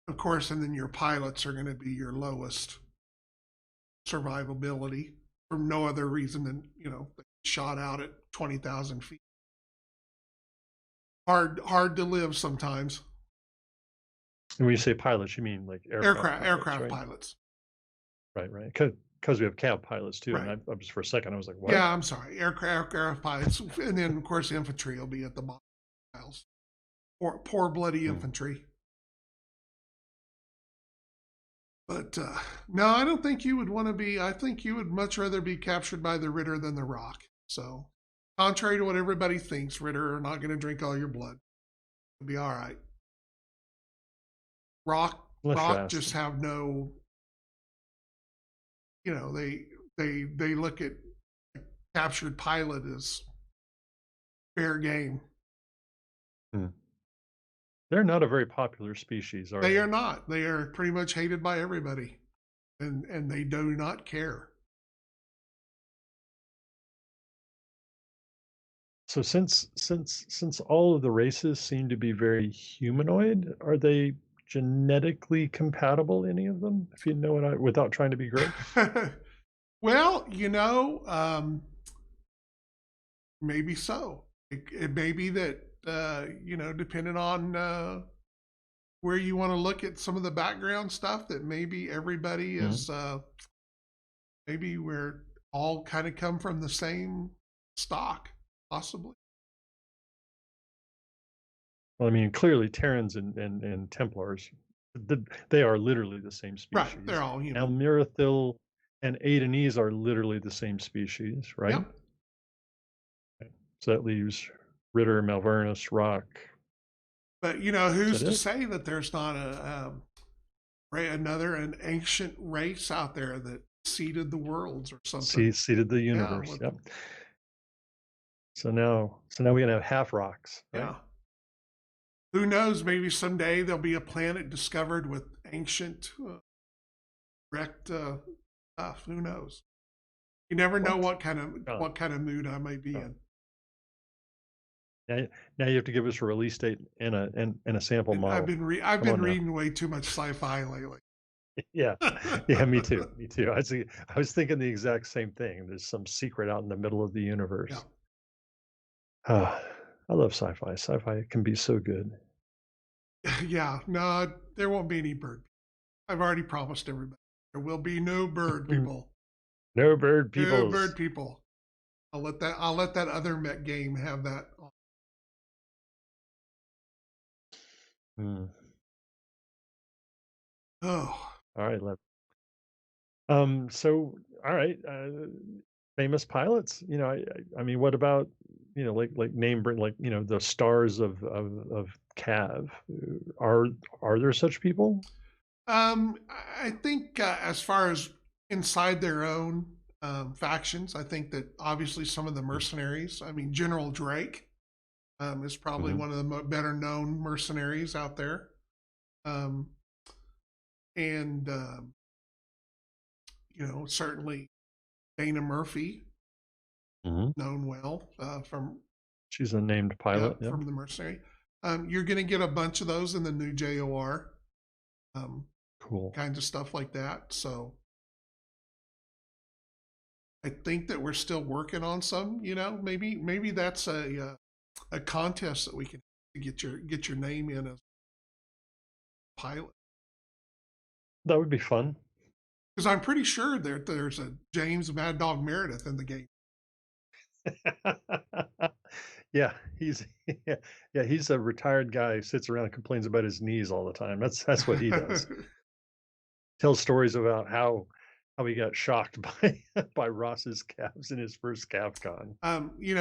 of course, and then your pilots are going to be your lowest survivability for no other reason than shot out at 20,000 feet. Hard to live sometimes. And when you say pilots, you mean like aircraft pilots, Aircraft right? pilots. Right, right. Because we have cab pilots too. And Right. I was for a second, I was like, what? Yeah, I'm sorry. Aircraft pilots, and then of course infantry will be at the bottom. Poor bloody Hmm. infantry. But no, I don't think you would want to be. I think you would much rather be captured by the Ritter than the Rock. So, contrary to what everybody thinks, Ritter are not going to drink all your blood. You'll be all right. Unless you're Rock just asking. have no. They look at captured pilot is fair game. Hmm. They're not a very popular species, are They they? are not. They are pretty much hated by everybody, and they do not care. So since all of the races seem to be very humanoid, are they genetically compatible, any of them? If you know what I, without trying to be gross. Well, maybe so. It may be that depending on where you want to look at some of the background stuff, that maybe everybody Mhm. is maybe we're all kind of come from the same stock, possibly. Well, I mean, clearly Terrans and Templars, they are literally the same Right. They're species. all Now, human. Mirathil and Adenese are literally the same species, right? Yep. So that leaves Ritter, Malvernus, Rock. But Is who's that to it? say that there's not an ancient race out there that seeded the worlds or something? Seeded the Yeah. universe. Yep. So now we're gonna have half rocks, right? Yeah. Who knows? Maybe someday there'll be a planet discovered with ancient wrecked stuff. Who knows? You never know What? what kind of Oh, what kind of mood I may be oh. in. Now you have to give us a release date and a sample And model. I've Come been on now. reading way too much sci-fi lately. Yeah. Yeah, me too. Me too. I was thinking the exact same thing. There's some secret out in the middle of the Yeah. universe. Ah, I love sci-fi. Sci-fi can be so good. Yeah. No, there won't be any bird. I've already promised everybody there will be no bird people. No bird No bird peoples. people. I'll let that other Met game have that. Hmm. Oh, All right, so all right, famous pilots. I mean, what about like name brand like the stars of Cav? Are there such people? I think as far as inside their own factions, I think that obviously some of the mercenaries. I mean, General Drake is probably Mm-hmm. one of the better known mercenaries out there, um, and certainly Dana Murphy, Hmm. known well from She's a named yeah pilot. Yep. from the mercenary. You're going to get a bunch of those in the new JOR, um, Cool. kinds of stuff like that. So I think that we're still working on some. Maybe that's a contest that we can get your name in as pilot, That would be fun. because I'm pretty sure there's a James Mad Dog Meredith in the game. Yeah, he's yeah, he's a retired guy who sits around and complains about his knees all the time. That's what he does. Tells stories about how he got shocked by by Ross's calves in his first CAVCon.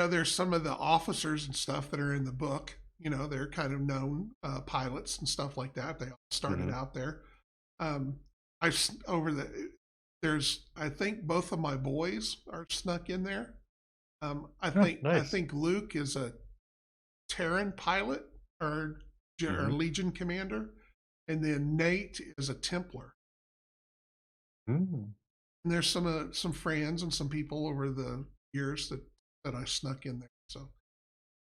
There's some of the officers and stuff that are in the book. They're kind of known pilots and stuff like that. They all started Hmm. out there. Um, I over the there's I think both of my boys are snuck in there. I Oh, think I nice. think Luke is a Terran pilot or Hmm. Legion commander, and then Nate is a Templar. Mm. And there's some friends and some people over the years that I snuck in there. So,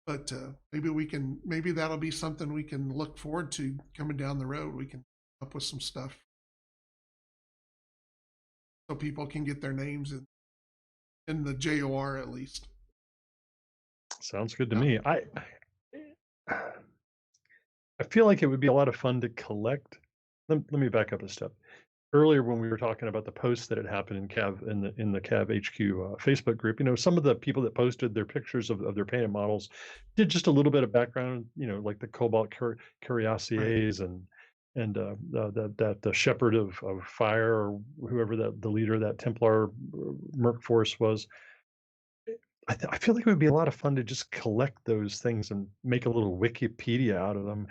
but maybe that'll be something we can look forward to coming down the road. We can come up with some stuff so people can get their names in the JOR at least. Sounds good to Yeah. me. I feel like it would be a lot of fun to collect. Let me back up a step. Earlier, when we were talking about the posts that had happened in the CAV HQ Facebook group, some of the people that posted their pictures of their painted models did just a little bit of background, like the Cobalt Right. Cuirassiers and the Shepherd of Fire, or whoever the leader of that Templar Merc force was. I feel like it would be a lot of fun to just collect those things and make a little Wikipedia out of them.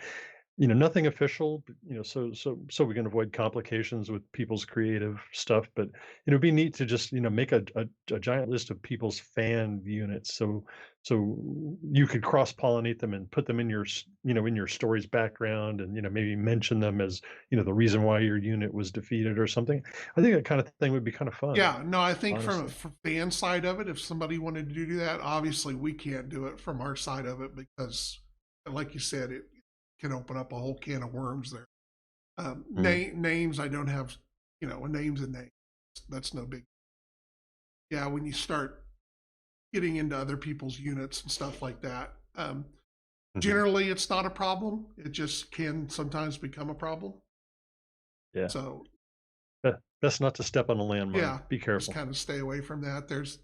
nothing official, but, so we can avoid complications with people's creative stuff. But it'd be neat to just make a giant list of people's fan units, so you could cross pollinate them and put them in in your story's background, and maybe mention them as the reason why your unit was defeated or something. I think that kind of thing would be kind of fun, Yeah, no, I think from a honestly. fan side of it, if somebody wanted to do that, obviously we can't do it from our side of it because, like you said, it can open up a whole can of worms there. Mhm. Names, I don't have, a name's a name. That's no big. Yeah, when you start getting into other people's units and stuff like that, Mhm. generally it's not a problem. It just can sometimes become a problem. Yeah. So Best not to step on a landmine. yeah, Be just careful. kind of stay away from that. There's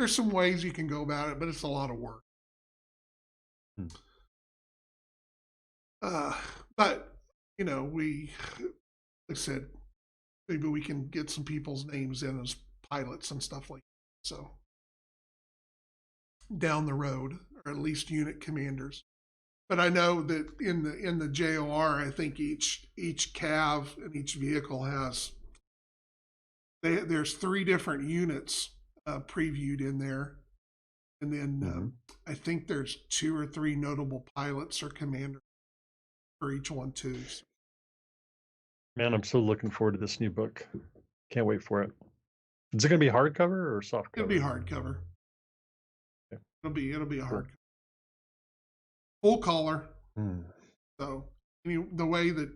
some ways you can go about it, but it's a lot of work. Mm. Uh, but we, like I said, maybe we can get some people's names in as pilots and stuff like that. So down the road, or at least unit commanders. But I know that in the JOR, I think each CAV and each vehicle has there's three different units previewed in there, and then Mhm. I think there's two or three notable pilots or commanders for each one too. So Man, I'm so looking forward to this new book. Can't wait for it. Is it gonna be hardcover or soft it'll be cover? hardcover. Okay, It'll be a cool. hard full color. Mm. So the way that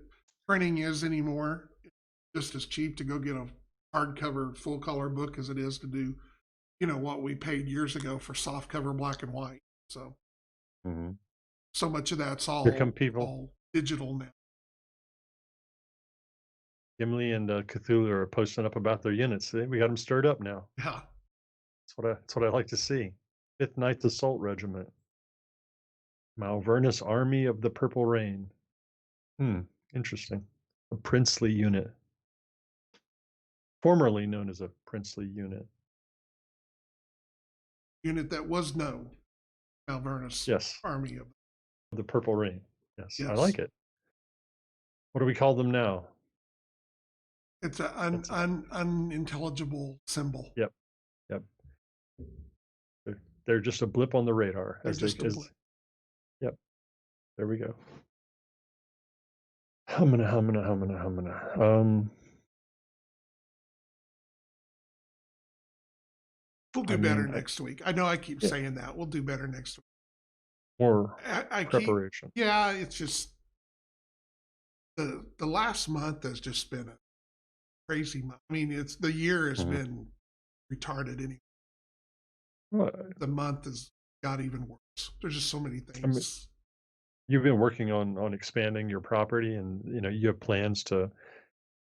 printing is anymore, it's just as cheap to go get a hardcover full color book as it is to do what we paid years ago for soft cover black and white. So Mhm. so much of that's Here come people. all digital now. Gimli and Cthulhu are posting up about their units. See, we got them stirred up now. Yeah, That's what I like to see. Fifth Ninth Assault Regiment, Malvernus Army of the Purple Rain. Hmm, interesting. A princely unit, formerly known as a princely unit. unit that was known, Malvernus Yes, Army of the Purple Rain. Yes, I yes. like it. What do we call them now? It's an That's unintelligible symbol. yep, yep. They're just a blip on the radar They're as they just a blip. as yep. There we go. Humana, humana, humana, humana. We'll I do better mean, next week. I know I keep yeah, saying that. We'll do better next week. more I keep, preparation. yeah, it's just the last month has just been a crazy month. I mean, it's the year has Mhm. been retarded. Anyway, Well, the month has got even worse. There's just so many I mean, things. you've been working on expanding your property, and you have plans to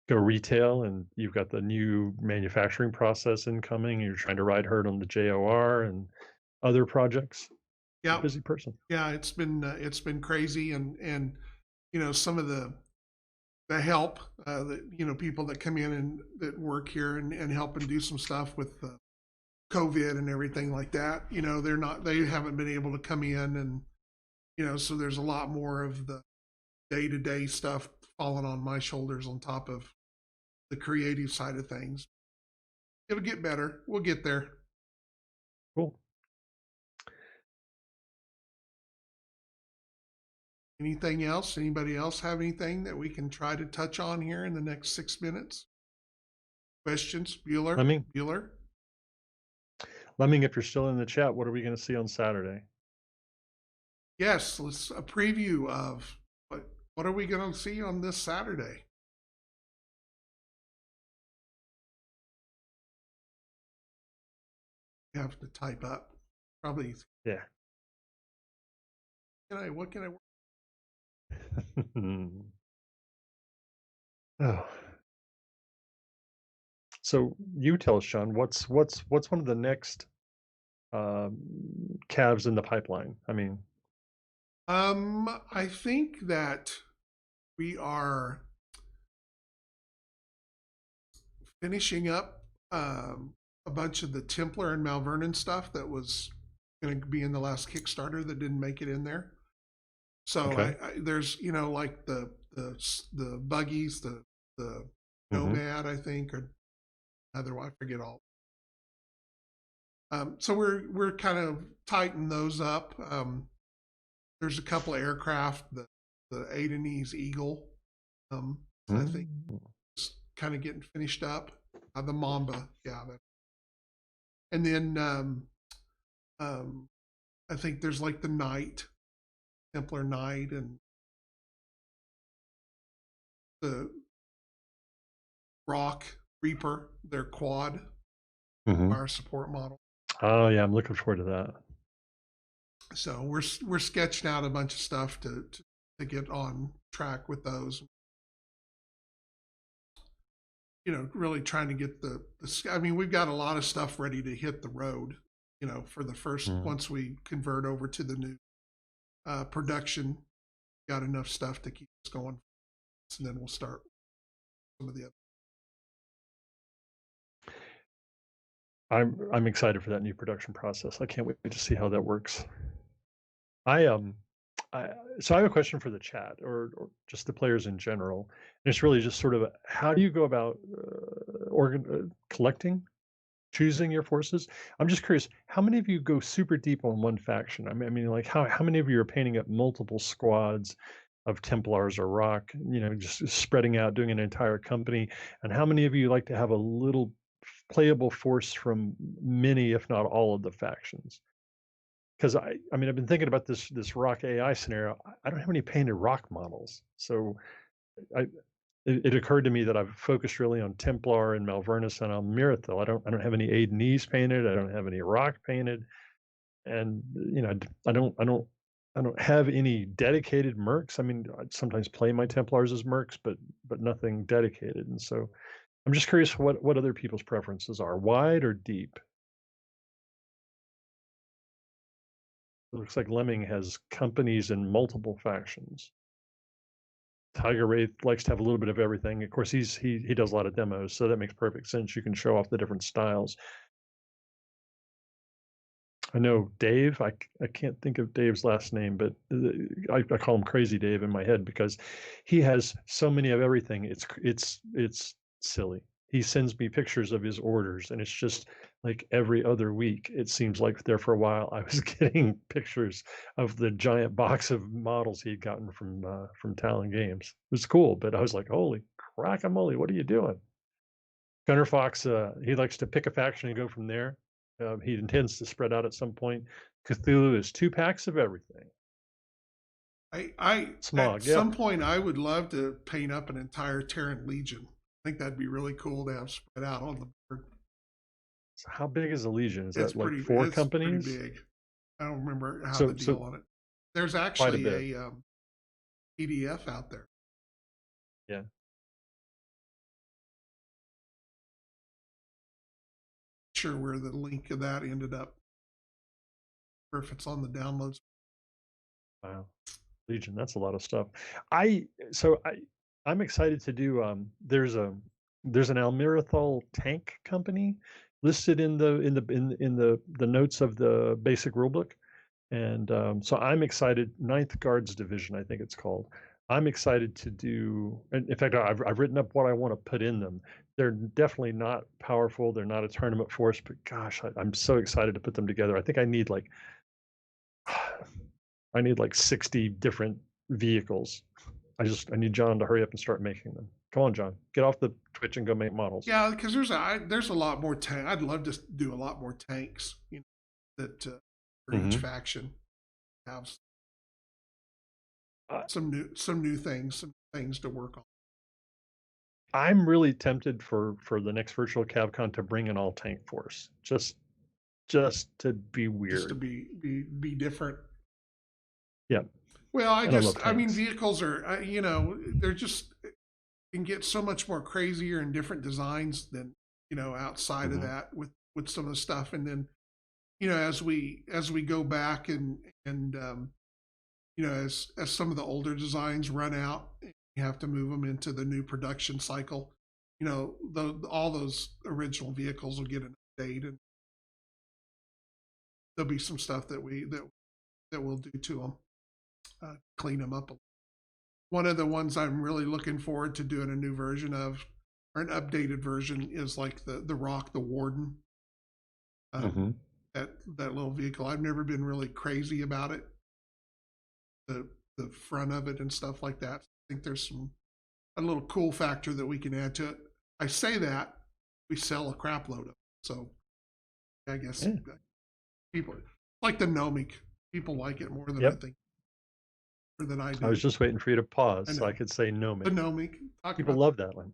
go retail, and you've got the new manufacturing process incoming. You're trying to ride herd on the JOR and other projects. You're a Yeah, busy person. yeah, it's been crazy, and some of the help that people that come in and that work here and help and do some stuff with COVID and everything like that. They haven't been able to come in, and so there's a lot more of the day to day stuff falling on my shoulders on top of the creative side of things. It'll get better. We'll get there. Cool. Anything else? Anybody else have anything that we can try to touch on here in the next 6 minutes? Questions? Bueller? Lemming, Bueller? Lemming, if you're still in the chat, what are we going to see on Saturday? Yes, let's a preview of what are we going to see on this Saturday? You have to type up. Probably. Yeah. What can I? Oh. So you tell us, Sean, what's one of the next calves in the pipeline? I mean, I think that we are finishing up a bunch of the Templar and Malvernon stuff that was going to be in the last Kickstarter that didn't make it in there. So Okay. there's like the buggies, the Mm-hmm. Nomad, I think, or otherwise I forget all. So we're kind of tightening those up. There's a couple of aircraft, the Adenese Eagle, I think, Mm-hmm. is kind of getting finished up. The Mamba, yeah. And then um, I think there's like the Knight, Templar Knight, and the Rock Reaper, their quad Mm-hmm. fire support model. Oh yeah, I'm looking forward to that. So we're sketching out a bunch of stuff to get on track with those. Really trying to get I mean, we've got a lot of stuff ready to hit the road. For the first Mm. once we convert over to the new production, got enough stuff to keep us going, and then we'll start some of the other. I'm excited for that new production process. I can't wait to see how that works. I I so I have a question for the chat or just the players in general. And it's really just sort of how do you go about collecting, choosing your forces? I'm just curious, how many of you go super deep on one faction? I mean, like how many of you are painting up multiple squads of Templars or Rock, just spreading out, doing an entire company? And how many of you like to have a little playable force from many, if not all, of the factions? Because I mean, I've been thinking about this Rock AI scenario. I don't have any painted Rock models, so I it occurred to me that I've focused really on Templar and Malvernus and on Mirathil. I don't have any Adenese painted. I don't have any Rock painted, and I don't have any dedicated mercs. I mean, I sometimes play my Templars as mercs, but nothing dedicated. And so I'm just curious what other people's preferences are, wide or deep. It looks like Lemming has companies in multiple factions. Tiger Wraith likes to have a little bit of everything. Of course, he does a lot of demos, so that makes perfect sense. You can show off the different styles. I know Dave. I can't think of Dave's last name, but I call him Crazy Dave in my head because he has so many of everything. It's silly. He sends me pictures of his orders, and it's just like every other week. It seems like there for a while I was getting pictures of the giant box of models he'd gotten from Talon Games. It was cool, but I was like, holy crackamole, what are you doing? Gunner Fox, he likes to pick a faction and go from there. He intends to spread out at some point. Cthulhu is 2 packs of everything. I at Smog, some yep. point I would love to paint up an entire Terran Legion. I think that'd be really cool to have spread out on the board. So how big is the Legion? Is It's that like pretty four it's pretty companies? big. I don't remember how the So deal on it. There's quite a actually bit. a PDF out there. Yeah. Sure where the link of that ended up, or if it's on the downloads. Wow. Legion, that's a lot of stuff. I so I'm excited to do there's an Almirathol tank company listed in the notes of the basic rulebook. And so I'm excited. Ninth Guards Division, I think it's called. I'm excited to do. And in fact, I've written up what I want to put in them. They're definitely not powerful. They're not a tournament force, but gosh, I'm so excited to put them together. I think I need like 60 different vehicles. I need John to hurry up and start making them. Come on, John, get off the Twitch and go make models. Yeah, because there's a lot more tank. I'd love to do a lot more tanks. That for each Hmm. faction have Uh, some new things, some things to work on. I'm really tempted for the next virtual CavCon to bring an all tank force, just to be Just to weird. be different. Yeah, Well, and I love I mean, tanks. vehicles are, they're just can get so much more crazier and different designs than outside of Hmm. that with some of the stuff. And then as we go back and as some of the older designs run out, you have to move them into the new production cycle. All those original vehicles will get an update, and there'll be some stuff that we'll do to them. clean them up. One of the ones I'm really looking forward to doing a new version of, or an updated version, is like the Rock, the Warden. Mm-hmm. That little vehicle. I've never been really crazy about it. The front of it and stuff like that. I think there's a little cool factor that we can add to it. I say that we sell a crap load of it. So I guess people like the Nomic. People like it more than I Yep. think, or than I I do. was just waiting for you to I pause so know. I could say no, The mate. Nomic. People love that one.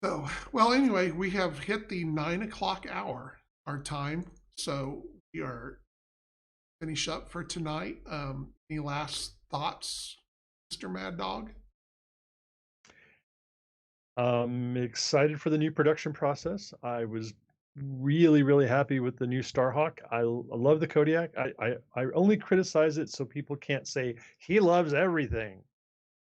So, well, anyway, we have hit the 9 o'clock hour, our time. So we are finish up for tonight. Any last thoughts, Mr. Mad Dog? Excited for the new production process. I was really, really happy with the new Starhawk. I love the Kodiak. I only criticize it so people can't say he loves everything.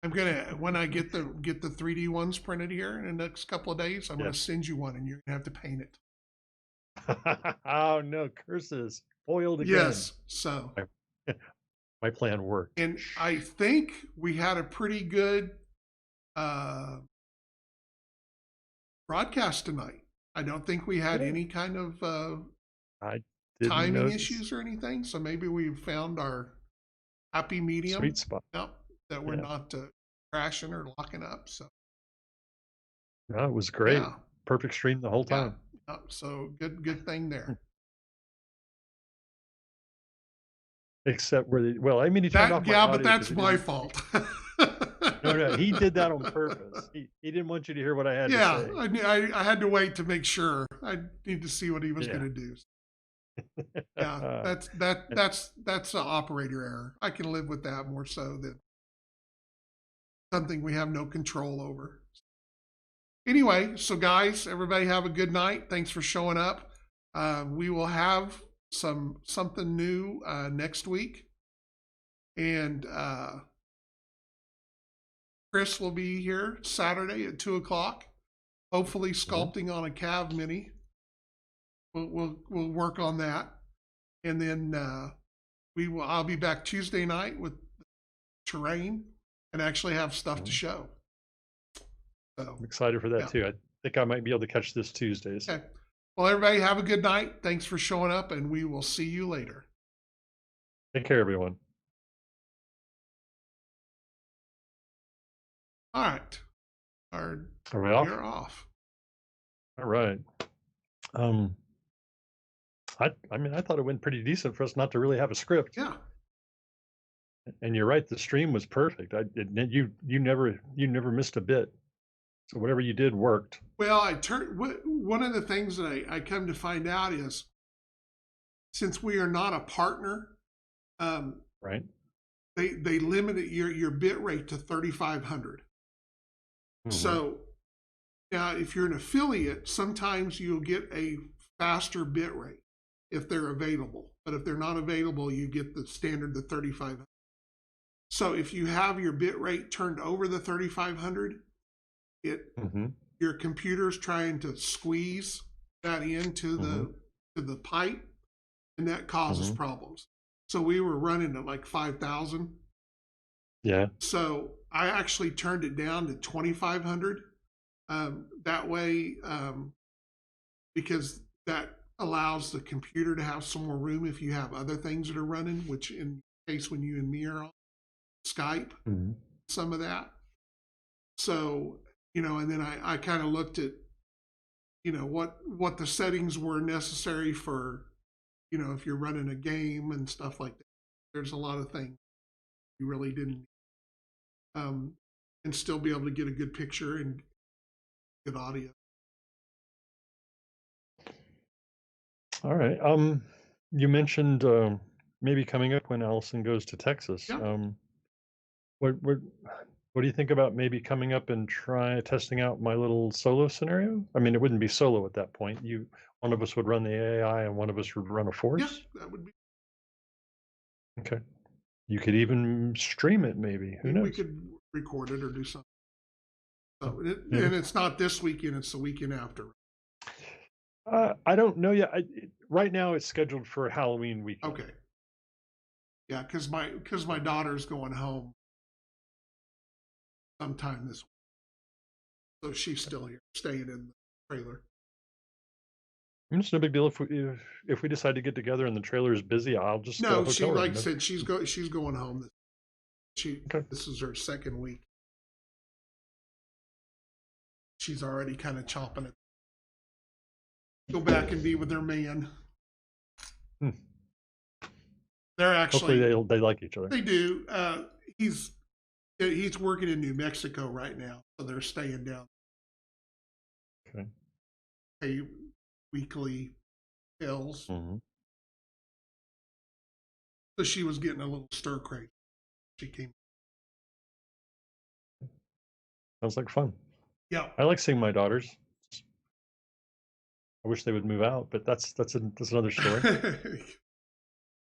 I'm gonna, when I get the 3D ones printed here in the next couple of days, I'm gonna Yes. send you one, and you're gonna have to paint it. Oh no, curses foiled again. Yes. So my plan worked. and I think we had a pretty good broadcast tonight. I don't think we had any kind of I didn't timing notice. issues or anything. So maybe we found our happy medium. Sweet spot. Yep, that we're not crashing or locking up. So No, it was great. yeah, Perfect stream the whole time. yeah. So good thing there. Except where well, I mean, he turned off my audio but that's 'cause my fault. No, he did that on purpose. He didn't want you to hear what I had to say. I had to wait to make sure. I need to see what he was going to do. Yeah, that's an operator error. I can live with that more so than something we have no control over. Anyway, so guys, everybody have a good night. Thanks for showing up. We will have something new next week, and Chris will be here Saturday at 2:00. Hopefully, sculpting on a CAV Mini. We'll work on that, and then I'll be back Tuesday night with terrain and actually have stuff to show. So I'm excited for that too. I think I might be able to catch this Tuesday. Okay. Well, everybody have a good night. Thanks for showing up, and we will see you later. Take care, everyone. All right. Are we off? You're off. All right. I mean, I thought it went pretty decent for us not to really have a script. Yeah. And you're right, the stream was perfect. You never missed a bit. So whatever you did worked. Well, one of the things that I come to find out is, since we are not a partner, right? They limited your bit rate to 3,500. So now, if you're an affiliate, sometimes you'll get a faster bit rate if they're available. But if they're not available, you get the standard, the 3,500. So if you have your bit rate turned over the 3,500, your computer's trying to squeeze that into the pipe, and that causes problems. So we were running at like 5,000. Yeah. So I actually turned it down to 2,500. That way, because that allows the computer to have some more room if you have other things that are running, which in case when you and me are on Skype, some of that. So, and then I kind of looked at, what the settings were necessary for, if you're running a game and stuff like that. There's a lot of things you really didn't, and still be able to get a good picture and good audio. All right. You mentioned maybe coming up when Allison goes to Texas. Yeah. What do you think about maybe coming up and testing out my little solo scenario? I mean, it wouldn't be solo at that point. One of us would run the AI and one of us would run a force. Yeah, that would be okay. You could even stream it, maybe. Who knows? We could record it or do something. So and it's not this weekend; it's the weekend after. I don't know yet. Right now, it's scheduled for Halloween weekend. Okay. Yeah, because my daughter's going home sometime this week, so she's still here, staying in the trailer. I mean, it's no big deal if we decide to get together and the trailer is busy. I'll just get a No, hotel she like I room. said, she's going home. Okay. This is her second week. She's already kind of chomping it. Go back and be with their man. Hmm. They're Hopefully actually they like each other. they do. He's working in New Mexico right now, so they're staying down. Okay. Pay weekly bills. Hmm. So she was getting a little stir crazy. She came. Sounds like fun. Yeah. I like seeing my daughters. I wish they would move out, but that's another story.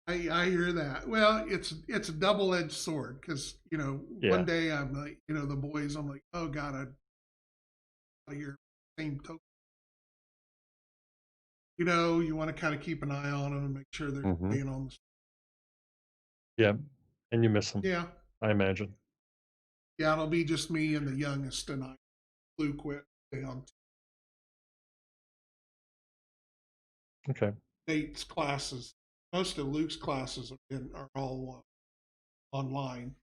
I hear that. Well, it's a double edged sword because Yeah. one day I'm like the boys, I'm like, oh God, I hear same token. You want to kind of keep an eye on them and make sure they're Hmm. staying on the. Yeah, and you miss them, Yeah, I imagine. yeah. It'll be just me and the youngest tonight. Luke quit down. Okay. Nate's classes. Most of Luke's classes are all online,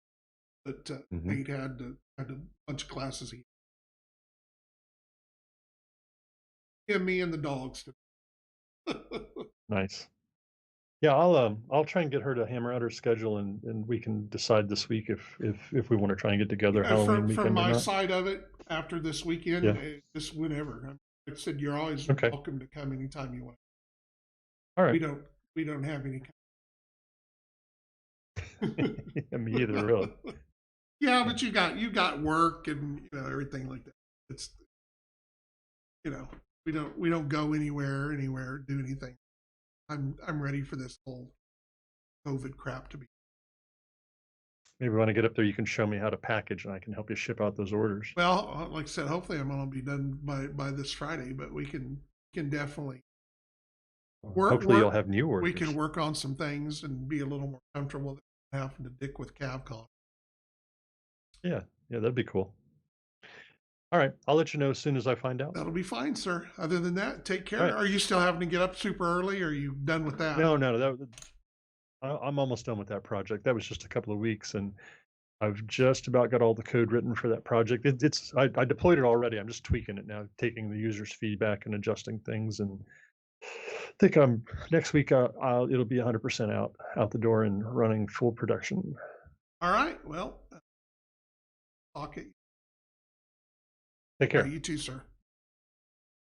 but Hmm. Nate had a bunch of classes. Him, me, and the dogs. Nice. Yeah, I'll try and get her to hammer out her schedule, and we can decide this week if we want to try and get together Halloween From weekend or my not. side of it, after this weekend, Yeah. just whenever. Like I said, you're always Okay. welcome to come anytime you want. All We right. don't have any. Me either, really. Yeah, but you got work and everything like that. It's we don't go anywhere do anything. I'm ready for this whole COVID crap to be. Maybe when I get up there, you can show me how to package, and I can help you ship out those orders. Well, like I said, hopefully I'm gonna be done by this Friday, but we can definitely Hopefully, you'll work. have new We orders. can work on some things and be a little more comfortable than having to dick with CAVCon. Yeah, that'd be cool. All right, I'll let you know as soon as I find out. That'll be fine, sir. Other than that, take All care. right. Are you still having to get up super early? Or are you done with that? No, I'm almost done with that project. That was just a couple of weeks, and I've just about got all the code written for that project. I deployed it already. I'm just tweaking it now, taking the user's feedback and adjusting things. And I think next week it'll be 100% out the door and running full production. All right. Well, talk it. Take care. You too, sir.